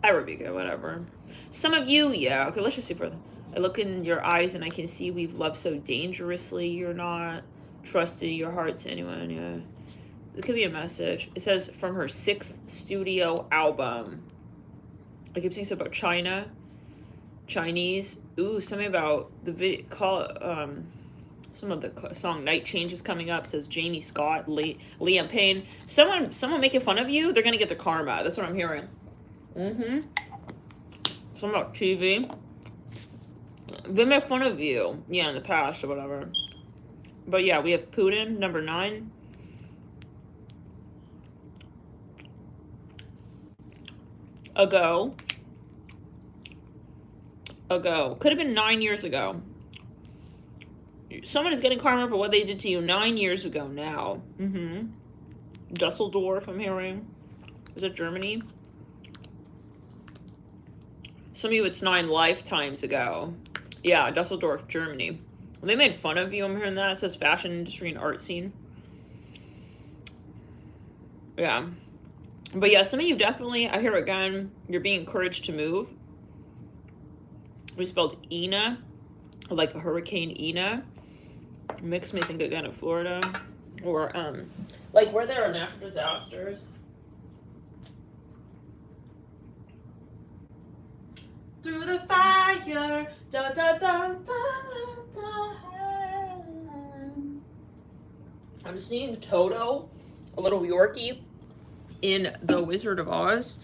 [SPEAKER 1] I rebuke it, whatever. Some of you, yeah. Okay, let's just see further. I look in your eyes and I can see we've loved so dangerously. You're not trusting your heart to anyone, yeah. It could be a message. It says from her 6th studio album. I keep seeing something about China. Chinese. Ooh, something about the video. Some of the song Night Changes coming up. Says Jamie Scott, Liam Payne. Someone making fun of you, they're gonna get the karma. That's what I'm hearing. Something about TV. They make fun of you. Yeah, in the past or whatever. But yeah, we have Putin, number 9. Ago. Could have been 9 years ago. Someone is getting karma for what they did to you 9 years ago now. Dusseldorf, I'm hearing. Is it Germany? Some of you, it's 9 lifetimes ago. Yeah, Dusseldorf, Germany. They made fun of you. I'm hearing that. It says fashion industry and art scene. Yeah. But yeah, some of you definitely, I hear again, you're being encouraged to move. We spelled Ina, like a Hurricane Ina. Makes me think again of Florida. Or, like where there are natural disasters. Through the fire, da da da da da. I'm seeing Toto, a little Yorkie, in The Wizard of Oz.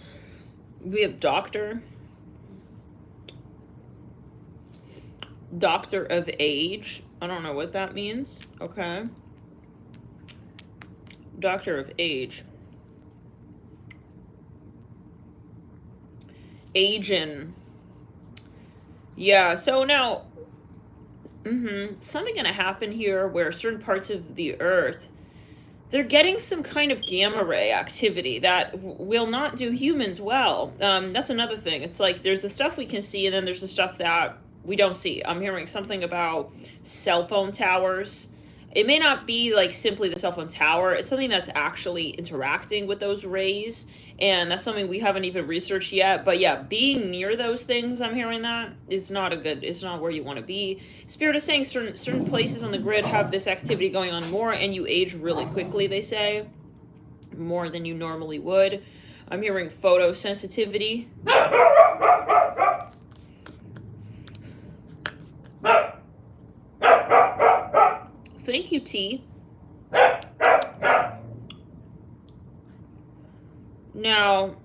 [SPEAKER 1] We have Doctor of Age. I don't know what that means. Okay. Doctor of Age. Agin. Yeah, so now, something gonna happen here where certain parts of the Earth, they're getting some kind of gamma ray activity that will not do humans well. That's another thing. It's like there's the stuff we can see, and then there's the stuff that we don't see. I'm hearing something about cell phone towers. It may not be like simply the cell phone tower. It's something that's actually interacting with those rays, and that's something we haven't even researched yet. But yeah, being near those things, I'm hearing that is not it's not where you want to be. Spirit is saying certain places on the grid have this activity going on more, and you age really quickly, they say, more than you normally would. I'm hearing photosensitivity. Thank you, T. Now,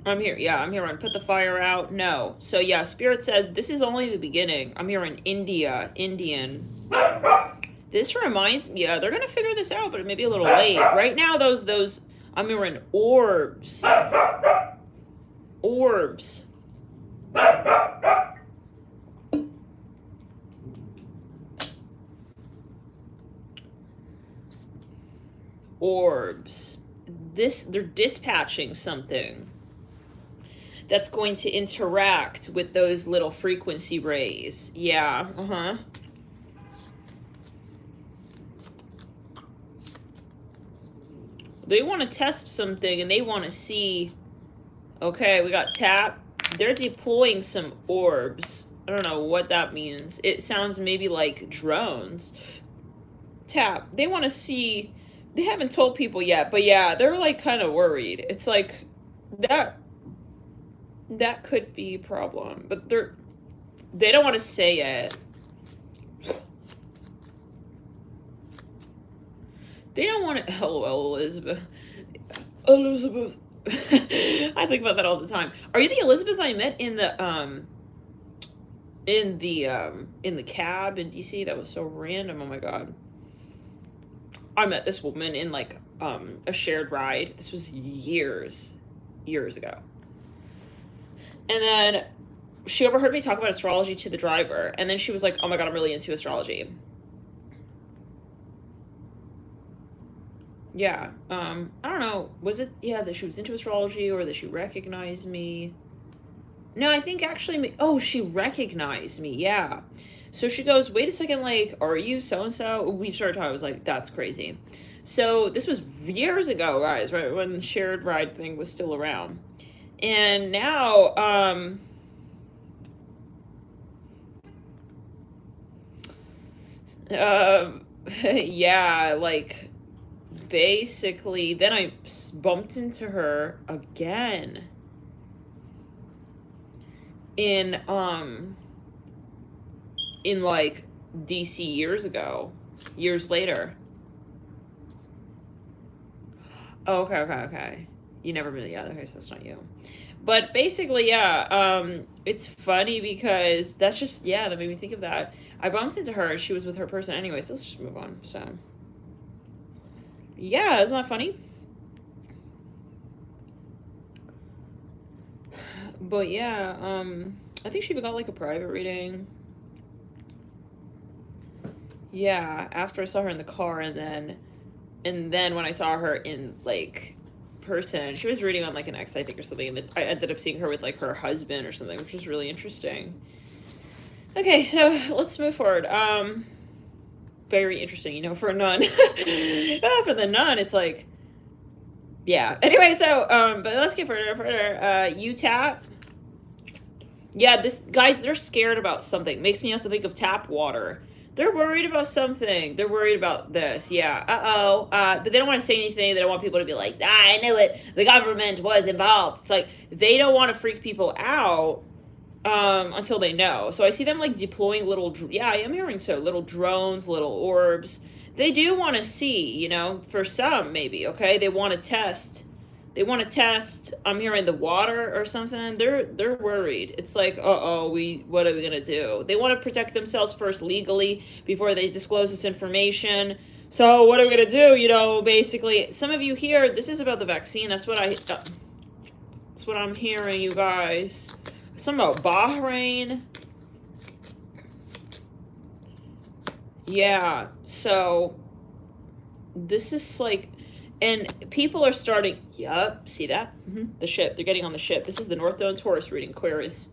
[SPEAKER 1] I'm here. Yeah, I'm hearing put the fire out. No. So yeah, Spirit says this is only the beginning. I'm hearing Indian. This reminds me, yeah, they're going to figure this out, but it may be a little late. Right now, those, I'm hearing orbs. Orbs. Orbs. They're dispatching something that's going to interact with those little frequency rays. Yeah, They want to test something, and they want to see, okay, we got tap. They're deploying some orbs. I don't know what that means. It sounds maybe like drones. Tap. They want to see. They haven't told people yet, but yeah, they're like kind of worried. It's like that could be a problem, but they don't want to say it. They don't want to. LOL, Elizabeth. I think about that all the time. Are you the Elizabeth I met in the cab in DC? That was so random. Oh my god. I met this woman in like a shared ride. This was years ago. And then she overheard me talk about astrology to the driver, and then she was like, "Oh my god, I'm really into astrology." Yeah. I don't know. Was it that she was into astrology, or that she recognized me? No, I think actually she recognized me. Yeah. So she goes, "Wait a second, like, are you so-and-so?" We started talking. I was like, that's crazy. So this was years ago, guys, right? When the shared ride thing was still around. And now, yeah, like, basically, then I bumped into her again in like DC years later. Oh, okay. You never really, okay, so that's not you. But basically, it's funny because that's just, that made me think of that. I bumped into her, she was with her person anyway, so let's just move on, so. Yeah, isn't that funny? But yeah, I think she even got like a private reading. Yeah, after I saw her in the car, and then when I saw her in like person, she was reading on like an X, I think, or something, and then I ended up seeing her with like her husband or something, which was really interesting. Okay, so let's move forward. Very interesting, you know, for a nun. For the nun, it's like, yeah. Anyway, so but let's get further. You tap. Yeah, this guys, they're scared about something. Makes me also think of tap water. They're worried about something. They're worried about this. Yeah. Uh-oh. But they don't want to say anything. They don't want people to be like, I knew it. The government was involved. It's like they don't want to freak people out until they know. So I see them like deploying little, yeah, I am hearing so, little drones, little orbs. They do want to see, you know, for some maybe, okay? They want to test. They want to test. I'm hearing the water or something. They're worried. It's like, uh-oh, what are we gonna do? They want to protect themselves first legally before they disclose this information. So what are we gonna do? You know, basically, some of you here, this is about the vaccine. That's what I'm hearing, you guys. Something about Bahrain. Yeah, so this is like, and people are starting, yup, see that? The ship, they're getting on the ship. This is the North Node Taurus reading, Aquarius.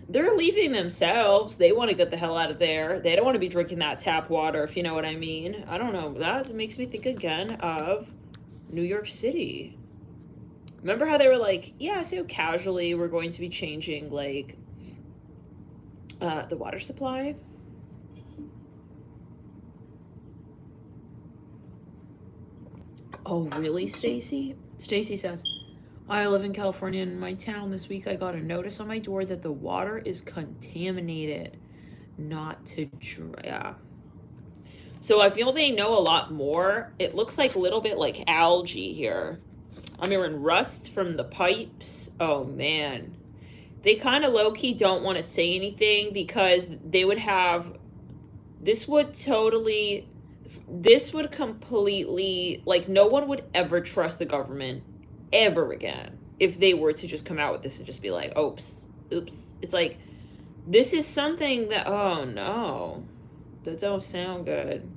[SPEAKER 1] They're leaving themselves. They want to get the hell out of there. They don't want to be drinking that tap water, if you know what I mean. I don't know. That makes me think again of New York City. Remember how they were like, yeah, so casually we're going to be changing, like, the water supply? Oh, really, Stacy? Stacy says, I live in California. In my town this week, I got a notice on my door that the water is contaminated. Not to drink. Yeah. So I feel they know a lot more. It looks like a little bit like algae here. I'm hearing rust from the pipes. Oh, man. They kind of low-key don't want to say anything because they would have... This would completely... Like, no one would ever trust the government ever again if they were to just come out with this and just be like, oops. It's like, this is something that... Oh, no. That don't sound good.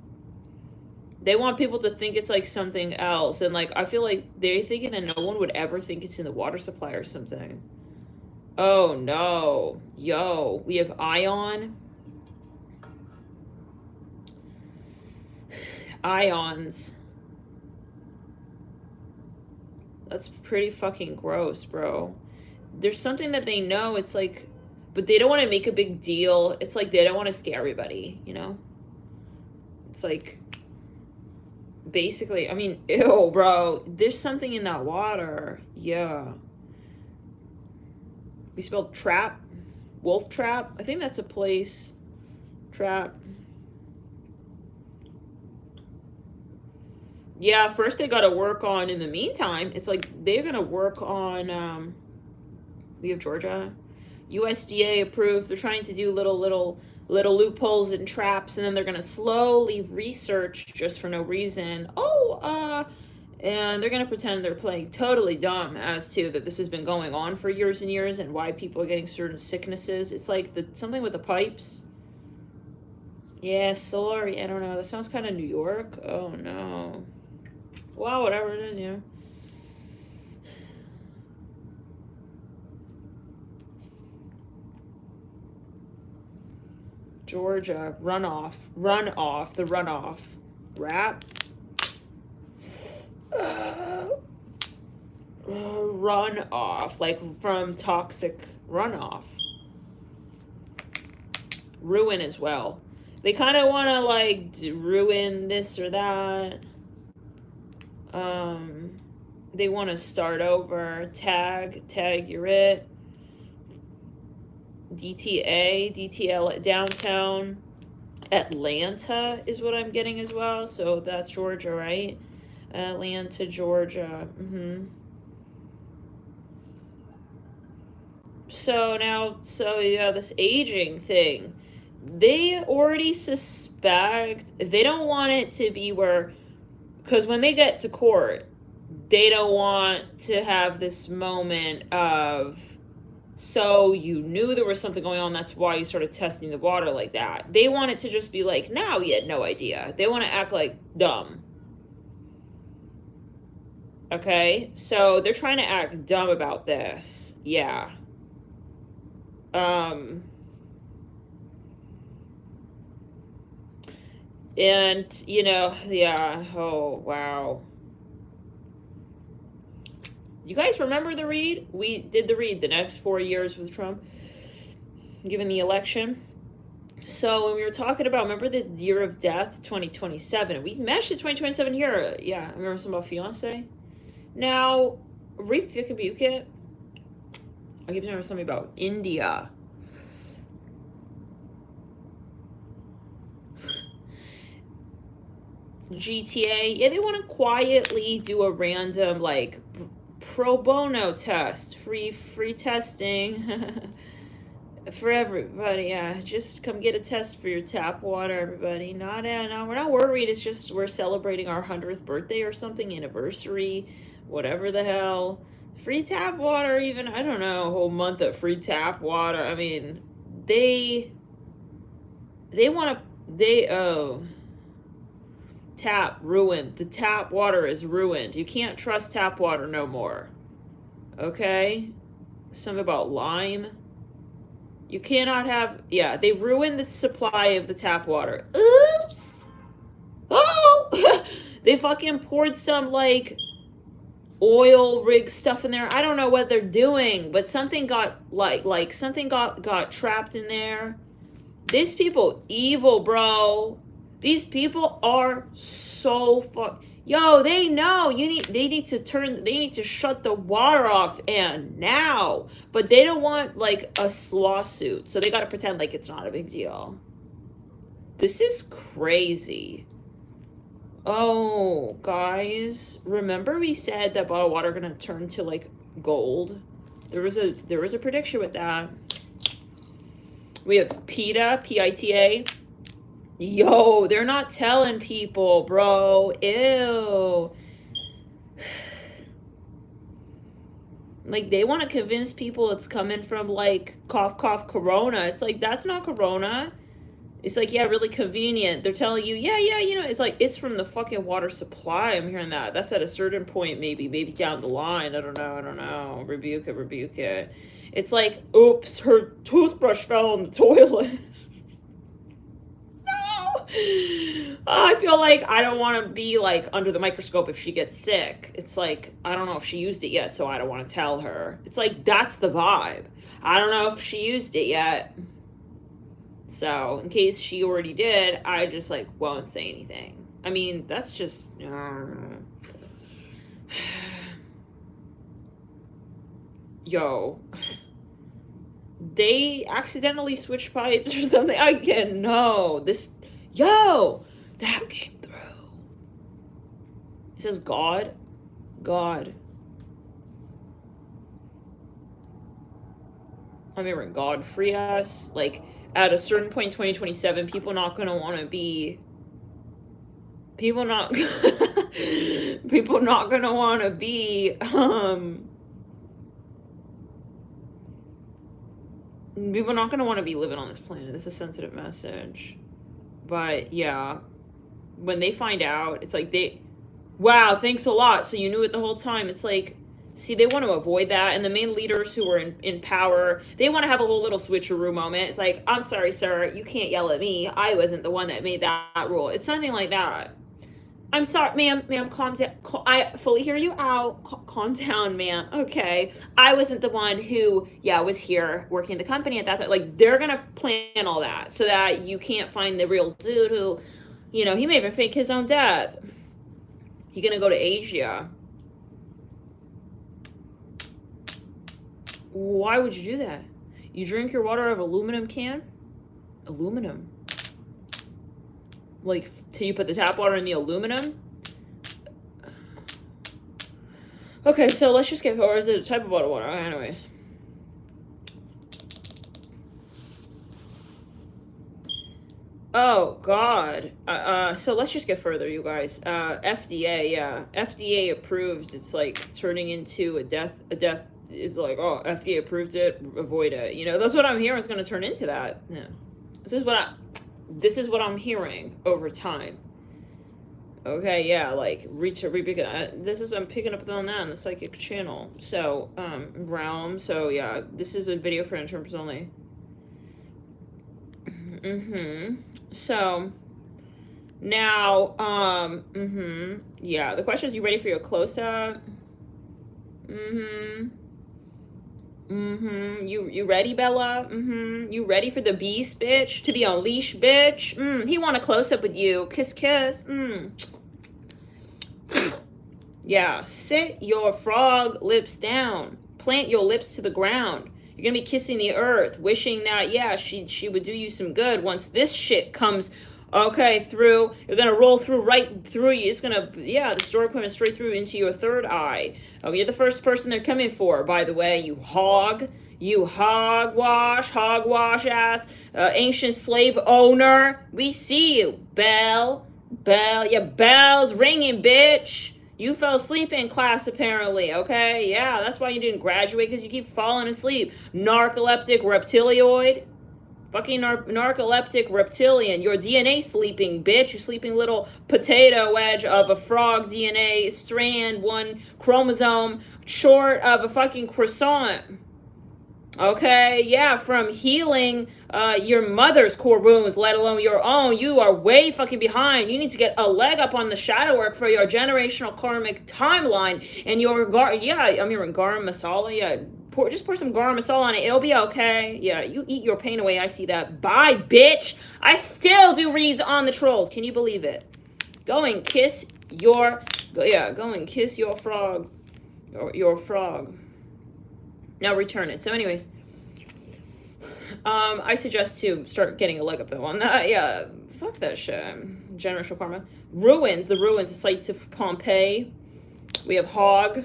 [SPEAKER 1] They want people to think it's like something else. And like, I feel like they're thinking that no one would ever think it's in the water supply or something. Oh no. Yo, we have ion. Ions. That's pretty fucking gross, bro. There's something that they know. It's like, but they don't want to make a big deal. It's like they don't want to scare everybody, you know? It's like... Basically, I mean, ew, bro. There's something in that water. Yeah. We spelled trap. Wolf trap. I think that's a place. Trap. Yeah, first they got to work on, in the meantime, it's like they're going to work on, we have Georgia. USDA approved. They're trying to do little loopholes and traps, and then they're gonna slowly research just for no reason. And they're gonna pretend they're playing totally dumb as to that this has been going on for years and years and why people are getting certain sicknesses. It's like something with the pipes. Yeah, sorry, I don't know. That sounds kind of New York. Oh no. Well, whatever it is, yeah. Georgia, runoff, the runoff, rap, runoff, like from toxic runoff, ruin as well. They kind of want to like ruin this or that. They want to start over, tag, you're it. DTL downtown Atlanta is what I'm getting as well. So that's Georgia, right? Atlanta, Georgia. So yeah, this aging thing, they already suspect. They don't want it to be where, because when they get to court, they don't want to have this moment of, so you knew there was something going on, that's why you started testing the water like that. They want it to just be like, now you had no idea. They want to act like dumb. Okay? So they're trying to act dumb about this. Yeah. And, you know, yeah, oh, wow. You guys remember the read? We did the read, the next 4 years with Trump, given the election. So when we were talking about, remember the year of death, 2027, we meshed it 2027 here. Yeah, I remember something about fiance. Now, rebuke it. I keep remembering something about India. GTA, yeah, they want to quietly do a random like pro bono test, free testing for everybody. Yeah, just come get a test for your tap water, everybody. No, we're not worried. It's just we're celebrating our 100th birthday or something, anniversary, whatever the hell. Free tap water, even, I don't know, a whole month of free tap water. I mean, they want to, tap ruined. The tap water is ruined. You can't trust tap water no more. Okay? Something about lime. You cannot have, yeah, they ruined the supply of the tap water. Oops! Oh! They fucking poured some, like, oil rig stuff in there. I don't know what they're doing, but something got, like something got trapped in there. These people evil, bro. These people are so yo, they know they need to shut the water off, and now, but they don't want like a lawsuit, so they got to pretend like it's not a big deal. This is crazy. Oh, guys, remember we said that bottled water gonna turn to like gold? There was a prediction with that. We have PITA, P-I-T-A. Yo, they're not telling people, bro. Ew. Like, they want to convince people it's coming from, like, cough, cough, corona. It's like, that's not corona. It's like, yeah, really convenient. They're telling you, yeah, you know, it's like, it's from the fucking water supply. I'm hearing that. That's at a certain point, maybe down the line. I don't know. Rebuke it. It's like, oops, her toothbrush fell in the toilet. I feel like I don't want to be like under the microscope if she gets sick. It's like, I don't know if she used it yet, so I don't want to tell her. It's like, that's the vibe. I don't know if she used it yet. So in case she already did, I just like won't say anything. I mean, that's just yo, they accidentally switched pipes or something. I can't know this. Yo, that came through. It says God. I mean, God free us. Like, at a certain point in 2027, people not gonna want to be. People not gonna want to be. People not gonna want to be living on this planet. This is a sensitive message. But yeah, when they find out, it's like wow, thanks a lot. So you knew it the whole time. It's like, see, they want to avoid that. And the main leaders who are in power, they want to have a whole little switcheroo moment. It's like, I'm sorry, sir, you can't yell at me. I wasn't the one that made that rule. It's something like that. I'm sorry, ma'am, calm down. I fully hear you out. Calm down, ma'am. Okay. I wasn't the one who, was here working the company at that time. Like, they're going to plan all that so that you can't find the real dude who, he may even fake his own death. He's going to go to Asia. Why would you do that? You drink your water out of aluminum can? Aluminum. Like, till you put the tap water in the aluminum? Okay, so let's just get, or is it a type of bottled water? Anyways. Oh, God. So let's just get further, you guys. FDA, yeah. FDA approved. It's like turning into a death is like, oh, FDA approved it, avoid it. That's what I'm hearing is going to turn into that. Yeah. This is what I'm hearing over time. Okay, yeah, like I'm picking up on that on the psychic channel. So, realm. So yeah, this is a video for interpreters only. So Now, yeah, the question is, you ready for your close-up? You ready, Bella? You ready for the beast, bitch? To be unleashed, bitch? He want a close-up with you. Kiss, kiss. Yeah, sit your frog lips down. Plant your lips to the ground. You're gonna be kissing the earth, wishing that, yeah, she would do you some good once this shit comes, okay, through. You're gonna roll through, right through you. It's gonna, yeah, the story coming straight through into your third eye. Oh, you're the first person they're coming for, by the way, you hog. You hogwash ass, ancient slave owner. We see you, Bell. Yeah, bell's ringing, bitch. You fell asleep in class, apparently, okay? Yeah, that's why you didn't graduate, because you keep falling asleep. Narcoleptic reptilioid. Fucking narcoleptic reptilian. Your DNA sleeping, bitch. You sleeping little potato wedge of a frog DNA strand, one chromosome short of a fucking croissant. Okay, yeah, from healing your mother's core wounds, let alone your own, you are way fucking behind. You need to get a leg up on the shadow work for your generational karmic timeline. And your garam masala, yeah, just pour some garam masala on it. It'll be okay. Yeah, you eat your pain away. I see that. Bye, bitch. I still do reads on the trolls. Can you believe it? Go and kiss your, go and kiss your frog, your frog. Now return it. So anyways, I suggest to start getting a leg up though on that. Yeah, fuck that shit. Generational karma. Ruins, the sites of Pompeii. We have Hog.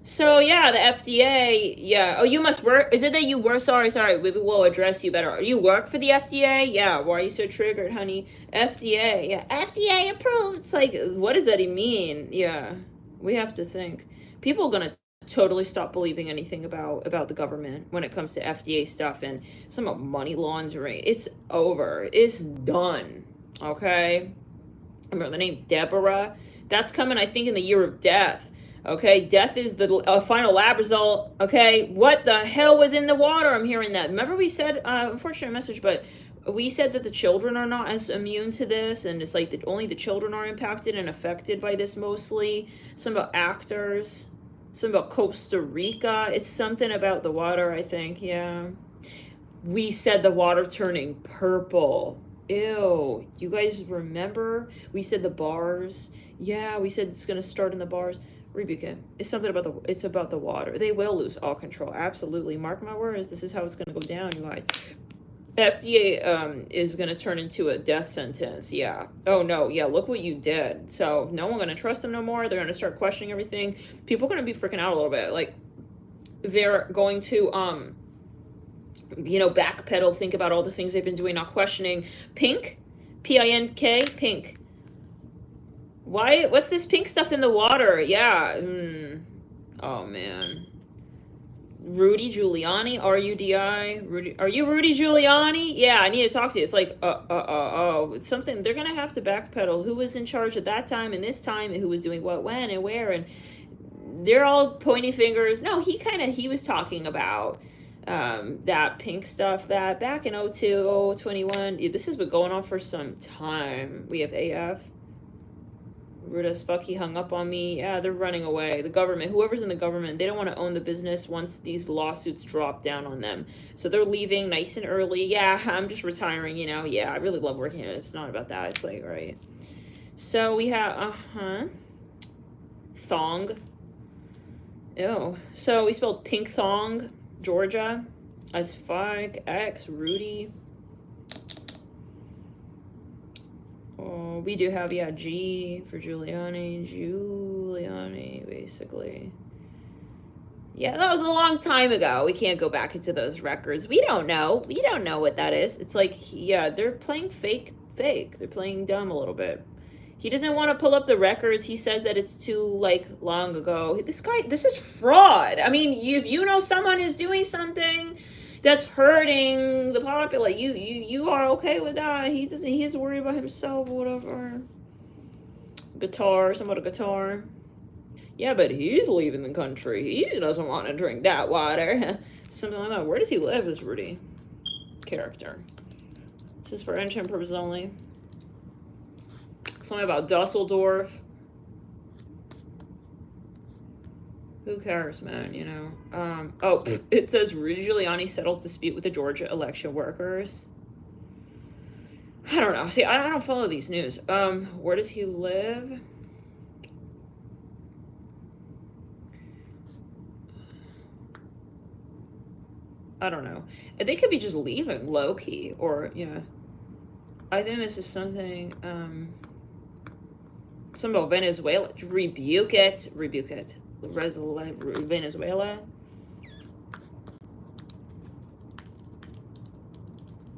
[SPEAKER 1] So yeah, the FDA, yeah. Oh, you must work. Is it that you work? Sorry. We will address you better. You work for the FDA? Yeah. Why are you so triggered, honey? FDA, yeah. FDA approved. It's like, what does that even mean? Yeah. We have to think. People are gonna totally stop believing anything about the government when it comes to FDA stuff and some of money laundering. It's over. It's done. Okay? Remember the name Deborah? That's coming, I think, in the year of death. Okay, death is the final lab result. Okay, what the hell was in the water? I'm hearing that. Remember we said, unfortunate message, but we said that the children are not as immune to this, and it's like that only the children are impacted and affected by this mostly. Some about actors, some about Costa Rica. It's something about the water, I think, yeah. We said the water turning purple. Ew. You guys remember? We said the bars. Yeah, we said it's going to start in the bars. Rebuke it. It's something about it's about the water. They will lose all control. Absolutely. Mark my words. This is how it's going to go down, you guys. FDA is going to turn into a death sentence. Yeah. Oh, no. Yeah, look what you did. So no one going to trust them no more. They're going to start questioning everything. People are going to be freaking out a little bit. Like, they're going to, backpedal, think about all the things they've been doing, not questioning. Pink? P-I-N-K? Pink. Why? What's this pink stuff in the water? Yeah. Oh, man. Rudy Giuliani, R-U-D-I. Rudy, are you Rudy Giuliani? Yeah, I need to talk to you. It's like, it's something. They're going to have to backpedal. Who was in charge at that time and this time, and who was doing what, when, and where, and they're all pointing fingers. No, he was talking about that pink stuff that back in 02, 21. This has been going on for some time. We have AF. Rude as fuck, he hung up on me. Yeah, they're running away. The government, whoever's in the government, they don't want to own the business once these lawsuits drop down on them. So they're leaving nice and early. Yeah, I'm just retiring, Yeah, I really love working here. It's not about that. It's like, right. So we have, thong. Ew. So we spelled pink thong, Georgia, as fuck, X, Rudy. Oh, we do have, G for Giuliani, basically. Yeah, that was a long time ago. We can't go back into those records. We don't know. We don't know what that is. It's like, yeah, they're playing fake. They're playing dumb a little bit. He doesn't want to pull up the records. He says that it's too, long ago. This is fraud. I mean, if you know someone is doing something that's hurting the populace, you are okay with that. He's worried about himself or whatever. Some guitar. Yeah, but he's leaving the country. He doesn't want to drink that water. Something like that. Where does he live, this Rudy character? This is for entertainment purposes only. Something about Dusseldorf. Who cares, man, you know? Oh, it says Rudy Giuliani settles dispute with the Georgia election workers. I don't know. See, I don't follow these news. Where does he live? I don't know. They could be just leaving low-key, or, yeah. I think this is something, something about Venezuela. Rebuke it. Rebuke it. Venezuela.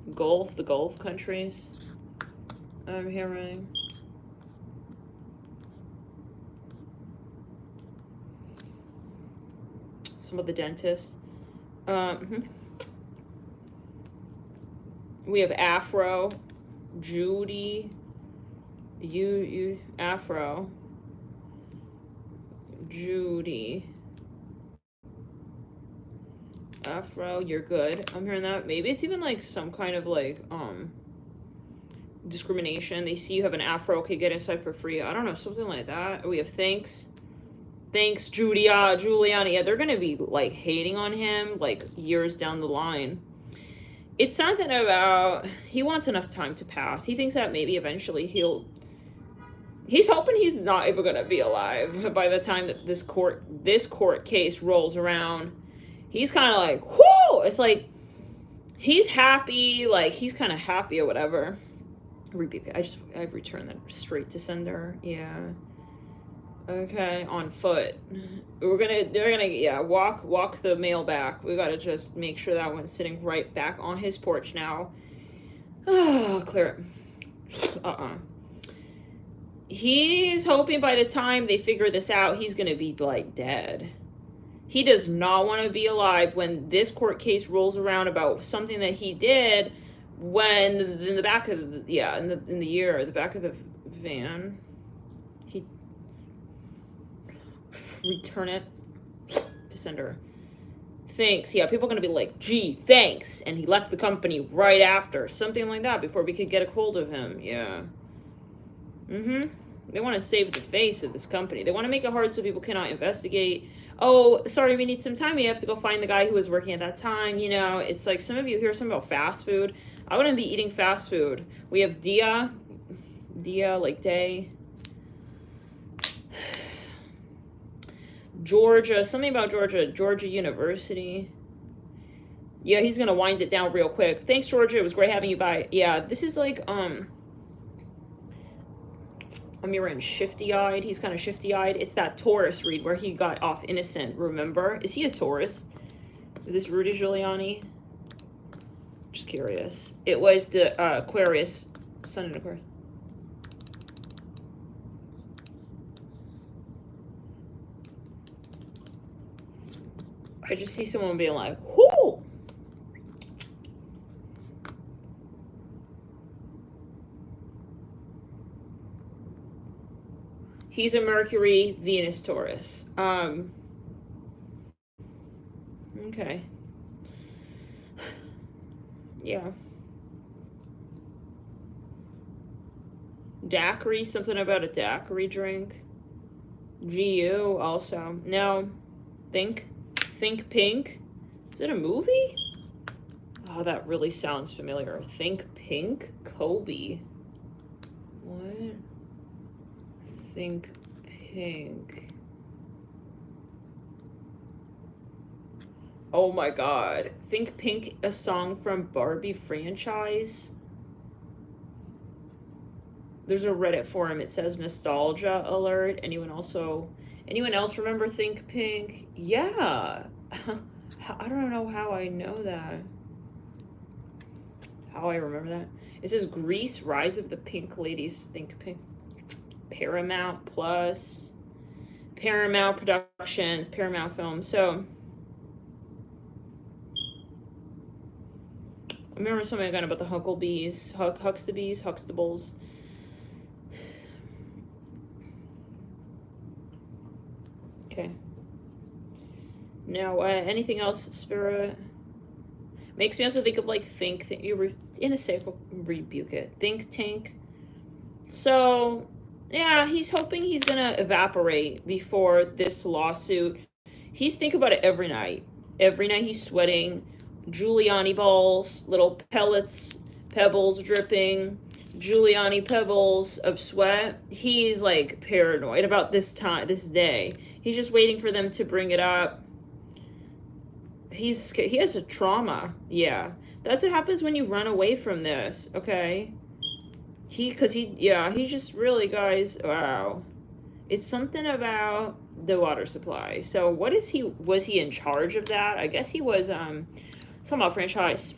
[SPEAKER 1] The Gulf countries. I'm hearing. Some of the dentists. We have Afro, Judy, you Afro, Judy, Afro, you're good. I'm hearing that. Maybe it's even like some kind of like discrimination. They see you have an Afro, okay, get inside for free. I don't know, something like that. We have thanks, Giuliani. Yeah, they're gonna be like hating on him like years down the line. It's something about he wants enough time to pass. He thinks that maybe eventually he's hoping he's not even gonna be alive by the time that this court case rolls around. He's kind of like, whoo! It's like he's happy, like he's kind of happy or whatever. Rebuke it. I've returned that straight to sender. Yeah. Okay, on foot. They're gonna walk the mail back. We gotta just make sure that one's sitting right back on his porch now. Clear it. He's hoping by the time they figure this out, he's gonna be like dead. He does not want to be alive when this court case rolls around about something that he did when in the back of the back of the van. He return it to sender. Thanks. Yeah, people are going to be like, gee, thanks. And he left the company right after. Something like that before we could get a hold of him. Yeah. They want to save the face of this company. They want to make it hard so people cannot investigate. Oh, sorry, we need some time. We have to go find the guy who was working at that time. You know, it's like some of you hear something about fast food. I wouldn't be eating fast food. We have Dia, like day. Georgia, something about Georgia University. Yeah, he's gonna wind it down real quick. Thanks, Georgia. It was great having you by. Yeah, this is like Amiran shifty-eyed. He's kind of shifty-eyed. It's that Taurus read where he got off innocent. Remember? Is he a Taurus? Is this Rudy Giuliani? Just curious. It was the Aquarius, Sun in Aquarius. I just see someone being like, whoo! He's a Mercury, Venus, Taurus. Okay. Yeah. Daiquiri, something about a daiquiri drink. GU also. No. Think Pink. Is it a movie? Oh, that really sounds familiar. Think Pink? Kobe. What? Think Pink. Oh my god. Think Pink, a song from Barbie franchise? There's a Reddit forum. It says nostalgia alert. Anyone else remember Think Pink? Yeah. I don't know how I know that. How I remember that. It says Grease, Rise of the Pink Ladies. Think Pink. Paramount Plus. Paramount Productions. Paramount Films. So I remember something again about the Hucklebees. Huxtables. Okay. Now, anything else, Spirit? Makes me also think of like you were in the circle. Rebuke it. Think Tank. So Yeah, he's hoping he's gonna evaporate before this lawsuit. He's thinking about it every night. Every night he's sweating, Giuliani balls, little pellets, pebbles dripping, Giuliani pebbles of sweat. He's like paranoid about this time, this day. He's just waiting for them to bring it up. He has a trauma. Yeah, that's what happens when you run away from this. Okay. He just really, guys, wow. It's something about the water supply. So what is he, was he in charge of that? I guess he was, some franchise.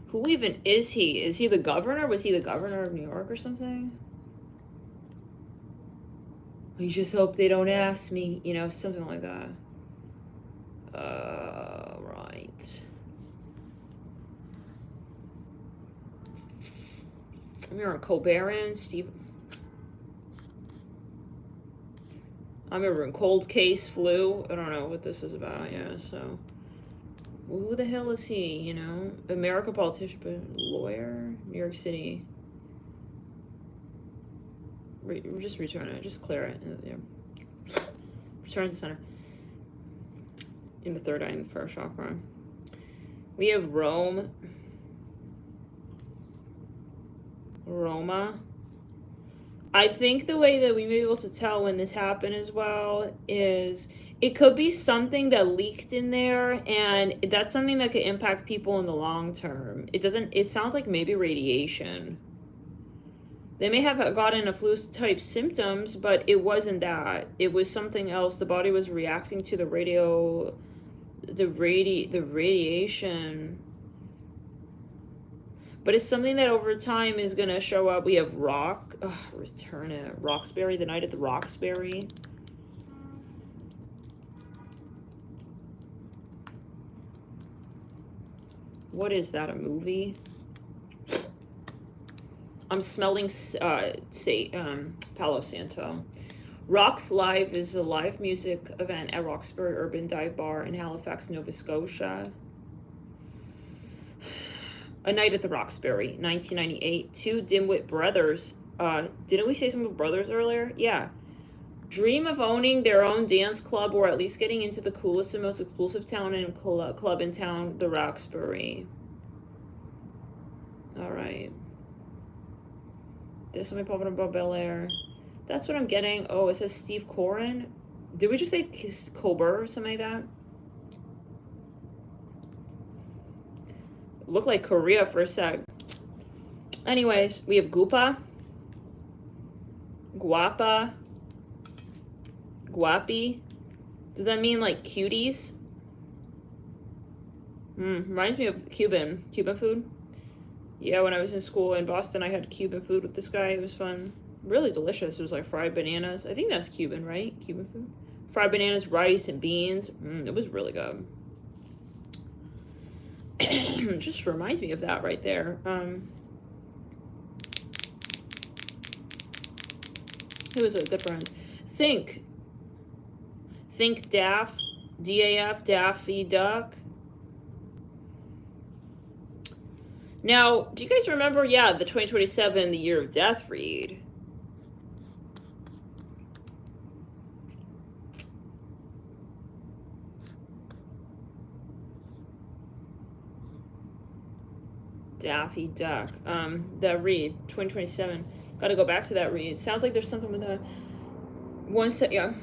[SPEAKER 1] Who even is he? Is he the governor? Was he the governor of New York or something? We just hope they don't ask me, you know, something like that. Right. I'm here on Colbert, Steve. I'm here in Cold Case Flu. I don't know what this is about, yeah, so. Well, who the hell is he, you know? American politician, but lawyer? New York City. Just return it. Just clear it. Yeah. Return to center. In the third eye in the first chakra. We have Rome. Roma. I think the way that we may be able to tell when this happened as well is it could be something that leaked in there, and that's something that could impact people in the long term. It sounds like maybe radiation. They may have gotten a flu type symptoms, but it wasn't that. It was something else. The body was reacting to the radiation. But it's something that over time is going to show up. We have return it. Roxbury, the night at the Roxbury. What is that, a movie? I'm smelling Palo Santo. Rocks Live is a live music event at Roxbury Urban Dive Bar in Halifax, Nova Scotia. A Night at the Roxbury, 1998. Two dimwit brothers. Didn't we say something about brothers earlier? Yeah. Dream of owning their own dance club, or at least getting into the coolest and most exclusive town and club in town, the Roxbury. All right. There's something popping up about Bel Air. That's what I'm getting. Oh, it says Steve Coren. Did we just say Colbert or something like that? Looked like Korea for a sec. Anyways, we have Gupa. Guapa. Guapi. Does that mean like cuties? Reminds me of Cuban food. Yeah, when I was in school in Boston, I had Cuban food with this guy. It was fun. Really delicious. It was like fried bananas. I think that's Cuban, right? Cuban food. Fried bananas, rice, and beans. It was really good. Just reminds me of that right there. It was a good friend. Think Daff, DAF, Daffy Duck. Now, do you guys remember, yeah, the 2027, the year of death read? Daffy Duck. That read, 2027. Gotta go back to that read. Sounds like there's something with that. One set, yeah.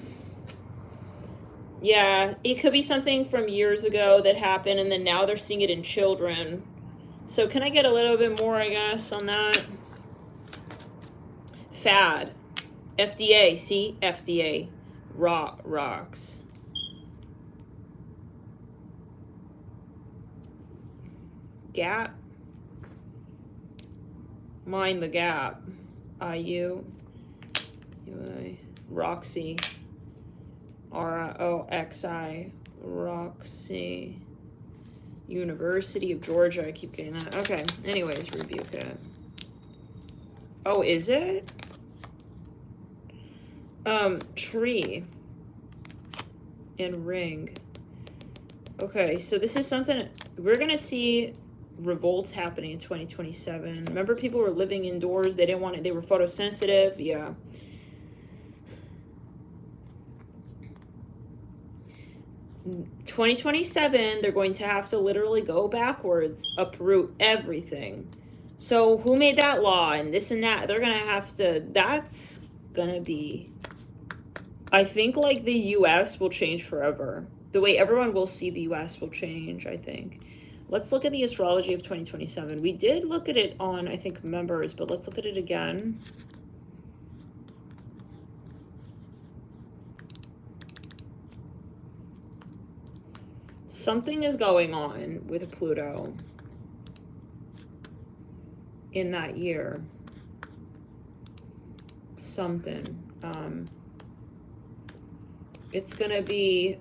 [SPEAKER 1] Yeah, it could be something from years ago that happened, and then now they're seeing it in children. So can I get a little bit more, I guess, on that? Fad. FDA, see? FDA. Rocks. Gap. Mind the Gap. IU. Roxy. ROXI. Roxy. University of Georgia. I keep getting that. Okay. Anyways, rebuke it. Oh, is it? Tree. And ring. Okay, so this is something we're gonna see revolts happening in 2027. Remember, people were living indoors. They didn't want it. They were photosensitive. Yeah. In 2027, they're going to have to literally go backwards, uproot everything. So who made that law and this and that? They're going to have to, that's going to be, I think like the US will change forever. The way everyone will see the US will change, I think. Let's look at the astrology of 2027. We did look at it on, I think, members, but let's look at it again. Something is going on with Pluto in that year. Something. It's gonna be,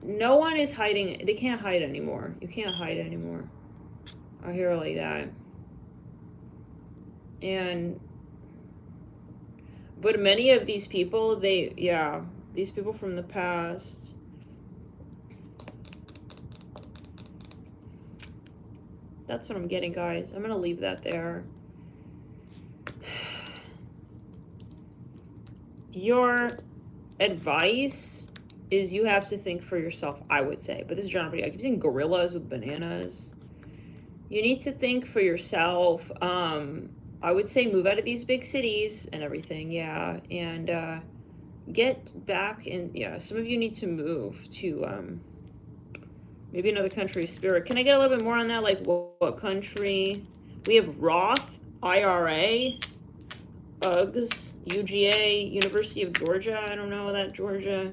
[SPEAKER 1] no one is hiding. They can't hide anymore. You can't hide anymore. I hear it like that. But many of these people, these people from the past, that's what I'm getting, guys. I'm gonna leave that there. Your advice is you have to think for yourself, I would say. But this is general. I keep seeing gorillas with bananas. You need to think for yourself. I would say move out of these big cities and everything, yeah. And get back in, yeah, some of you need to move to maybe another country. Spirit, can I get a little bit more on that? Like what country? We have Roth, IRA, UGS, UGA, University of Georgia. I don't know that Georgia.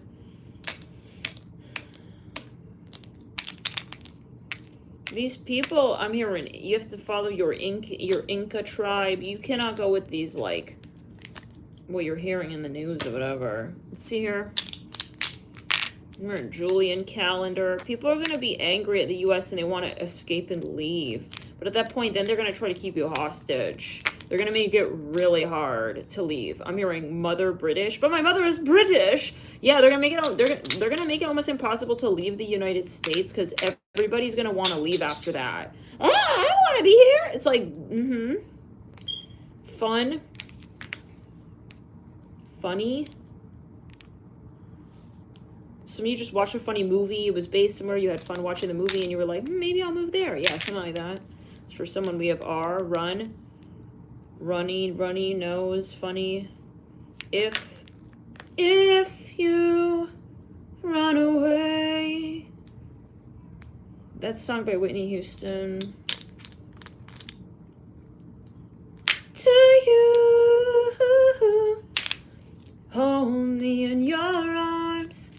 [SPEAKER 1] These people, I'm hearing, you have to follow your Inca tribe. You cannot go with these, like, what you're hearing in the news or whatever. Let's see here. We're in Julian calendar. People are going to be angry at the U.S. and they want to escape and leave. But at that point, then they're going to try to keep you hostage. They're going to make it really hard to leave. I'm hearing mother British, but my mother is British. Yeah, they're going to make it, they're going to make it almost impossible to leave the United States because everybody's going to want to leave after that. I don't want to be here. It's like, fun. Funny. Some of you just watched a funny movie. It was based somewhere. You had fun watching the movie and you were like, maybe I'll move there. Yeah, something like that. It's for someone. We have R, run. Runny, nose, funny. If you run away. That song by Whitney Houston. To you, hold me in your arms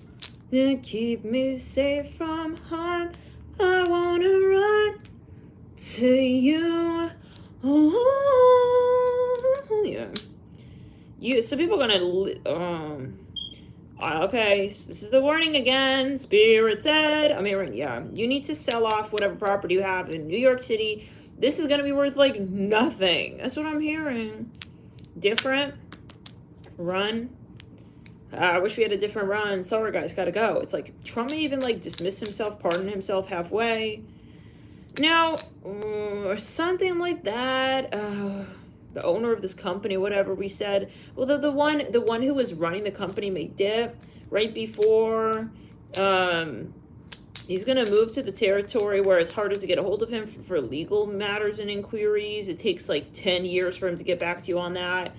[SPEAKER 1] and keep me safe from harm. I wanna run to you. Oh, yeah. Some people are gonna, okay, so this is the warning again. Spirit said, I'm hearing, yeah, you need to sell off whatever property you have in New York City. This is gonna be worth like nothing. That's what I'm hearing. Different. Run. I wish we had a different run. Sorry, guys, gotta go. It's like Trump may even like dismiss himself, pardon himself halfway. Now, or something like that. The owner of this company, whatever we said. Well, the one who was running the company may dip right before. He's gonna move to the territory where it's harder to get a hold of him for legal matters and inquiries. It takes like 10 years for him to get back to you on that.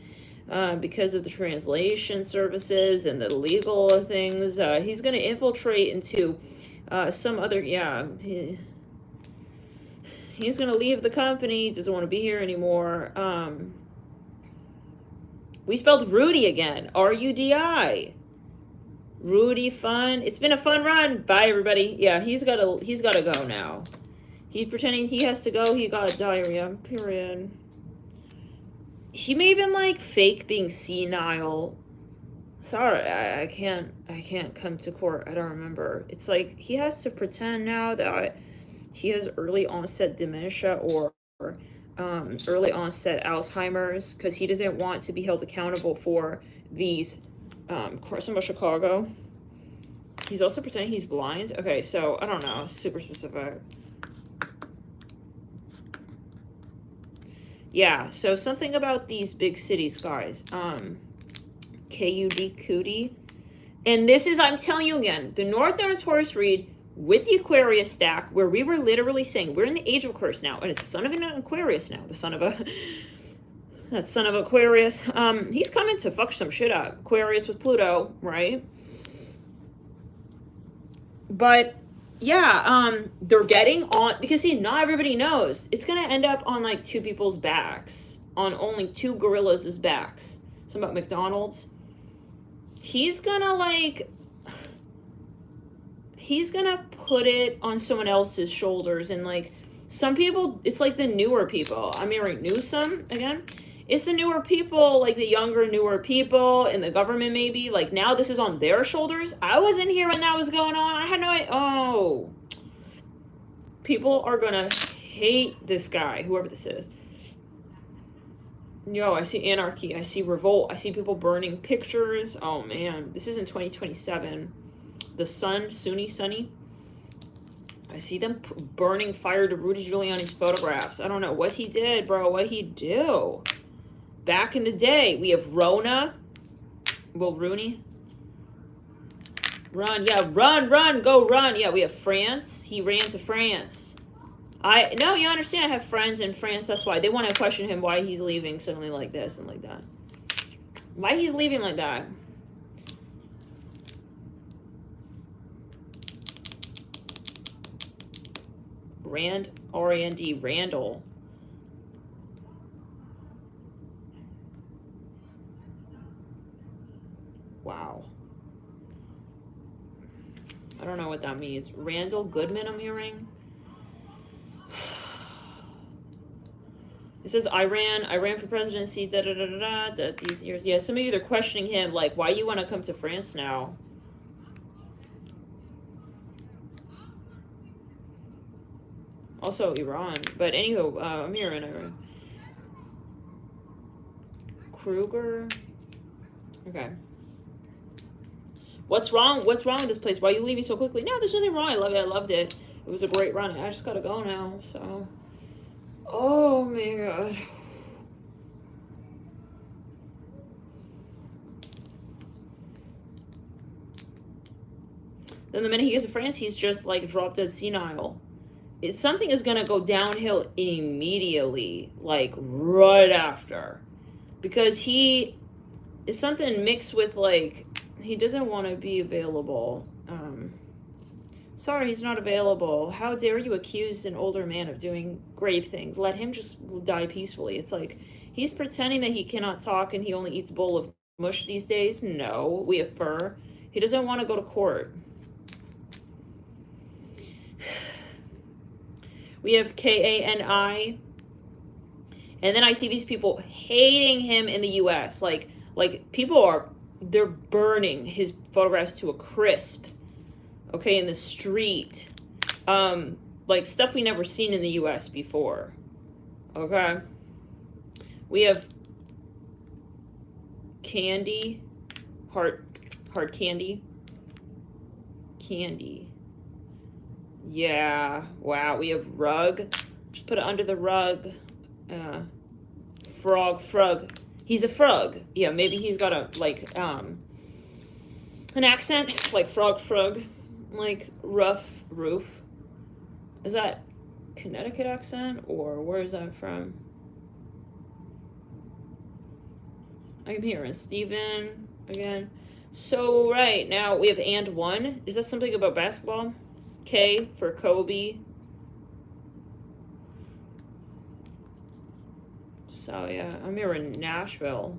[SPEAKER 1] Because of the translation services and the legal things. He's going to infiltrate into some other, he's going to leave the company, doesn't want to be here anymore. We spelled Rudy again, R-U-D-I. Rudy, fun. It's been a fun run. Bye, everybody. Yeah, he's got to go now. He's pretending he has to go. He got diarrhea, period. He may even like fake being senile. Sorry, I can't come to court. I don't remember. It's like he has to pretend now that he has early onset dementia or early onset Alzheimer's because he doesn't want to be held accountable for these some of Chicago. He's also pretending he's blind. Okay, so I don't know, super specific. Yeah, so something about these big cities, guys. KUD Cootie. And this is, I'm telling you again, the North Node of Taurus read with the Aquarius stack, where we were literally saying we're in the age of Aquarius now, and it's the son of an Aquarius now, the son of a that son of Aquarius. He's coming to fuck some shit up. Aquarius with Pluto, right? But yeah, they're getting on, because see, not everybody knows. It's gonna end up on like two people's backs, on only two gorillas' backs. Something about McDonald's. He's gonna put it on someone else's shoulders, and like some people, it's like the newer people. I'm hearing Newsom again. It's the newer people, like the younger, newer people in the government, maybe. Like now this is on their shoulders. I wasn't here when that was going on. I had no idea. Oh. People are gonna hate this guy, whoever this is. Yo, I see anarchy. I see revolt. I see people burning pictures. Oh man, this is in 2027. The sun, Sunny. I see them burning fire to Rudy Giuliani's photographs. I don't know what he did, bro. What he do? Back in the day, we have Rona. Will Rooney run? Yeah, run, go run. Yeah, we have France. He ran to France. No, you understand. I have friends in France. That's why they want to question him why he's leaving suddenly like this and like that. Why he's leaving like that? R-A-N-D, Randall. Wow. I don't know what that means. Randall Goodman, I'm hearing. It says I ran for presidency, these years. Yeah, some of you, they're questioning him, like, why you want to come to France now? Also Iran. But anywho, I'm hearing Iran. Kruger. Okay. What's wrong? What's wrong with this place? Why are you leaving so quickly? No, there's nothing wrong. I love it. I loved it. It was a great run. I just gotta go now, so. Oh my god. Then the minute he gets to France, he's just like drop dead senile. Something is gonna go downhill immediately, like right after. Because he is something mixed with like, he doesn't want to be available. Sorry, he's not available. How dare you accuse an older man of doing grave things? Let him just die peacefully. It's like, he's pretending that he cannot talk and he only eats a bowl of mush these days. No, we have fur. He doesn't want to go to court. We have Kani. And then I see these people hating him in the US. Like people they're burning his photographs to a crisp. Okay, in the street. Like stuff we never seen in the US before. Okay. We have Candy. Hard candy. Candy. Yeah. Wow. We have rug. Just put it under the rug. Frog. He's a frog. Yeah, maybe he's got a, like, an accent. Like frog. Like, rough roof. Is that Connecticut accent? Or where is that from? I'm hearing Steven again. So, right, now we have and one. Is that something about basketball? K for Kobe. So, yeah, I'm here in Nashville.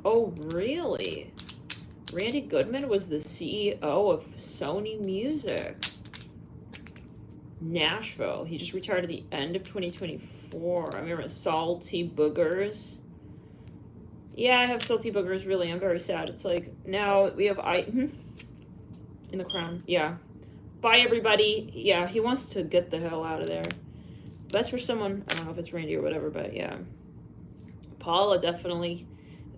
[SPEAKER 1] Oh, really? Randy Goodman was the CEO of Sony Music. Nashville. He just retired at the end of 2024. I'm here in Salty Boogers. Yeah, I have salty boogers, really. I'm very sad. It's like, now we have in the crown. Yeah. Bye, everybody. Yeah, he wants to get the hell out of there. That's for someone, I don't know if it's Randy or whatever, but yeah. Paula definitely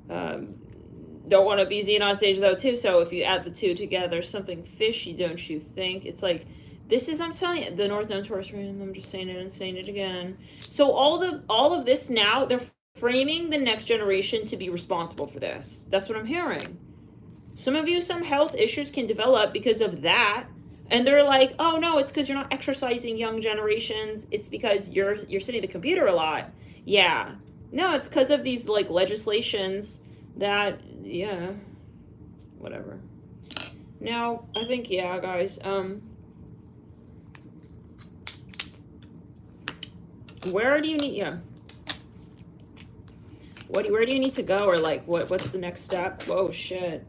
[SPEAKER 1] don't want to be Xenon stage, though, too. So if you add the two together, something fishy, don't you think? It's like This is, I'm telling you, the North Node Taurus Moon. I'm just saying it and saying it again. So all of this now, they're framing the next generation to be responsible for this. That's what I'm hearing. Some of you, some health issues can develop because of that. And they're like, oh no, it's because you're not exercising young generations. It's because you're sitting at the computer a lot. Yeah. No, it's because of these like legislations that, yeah, whatever. Now, I think, yeah, guys, where do you need, yeah. Where do you need to go? Or like, what's the next step? Whoa, shit.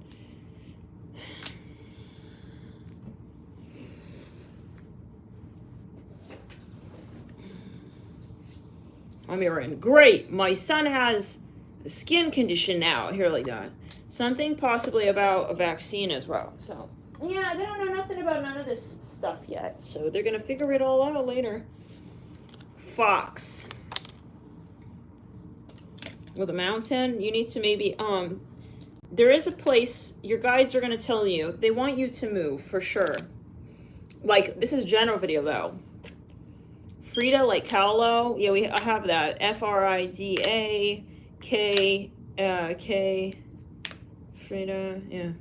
[SPEAKER 1] I'm hearing, great, my son has a skin condition now. Here, like that. Something possibly about a vaccine as well. So, yeah, they don't know nothing about none of this stuff yet. So they're going to figure it all out later. Fox. With a mountain, you need to maybe, there is a place, your guides are going to tell you, they want you to move, for sure. Like, this is general video, though. Frida, like Kahlo, yeah, I have that. Frida, Frida, yeah.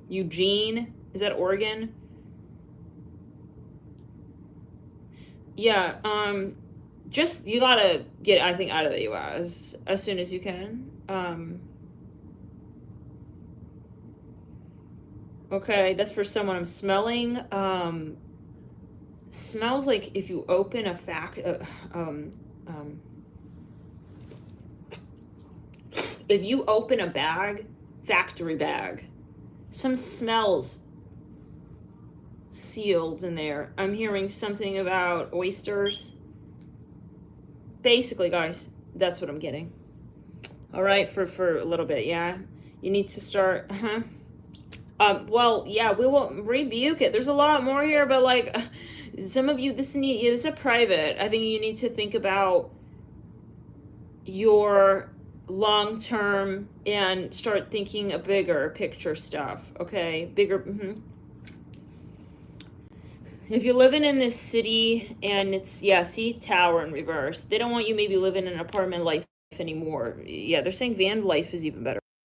[SPEAKER 1] Eugene, is that Oregon? Yeah, just, you gotta get, I think, out of the U.S. as soon as you can. Okay, that's for someone I'm smelling. Smells like if you open a if you open a bag, factory bag, some smells sealed in there. I'm hearing something about oysters. Basically, guys, that's what I'm getting. All right, for a little bit, yeah. You need to start, well, yeah, we will rebuke it. There's a lot more here, but like, some of you, this is a private. I think you need to think about your long-term and start thinking a bigger picture stuff, okay? Bigger, If you're living in this city and it's, yeah, see, tower in reverse. They don't want you maybe living in an apartment life anymore. Yeah, they're saying van life is even better.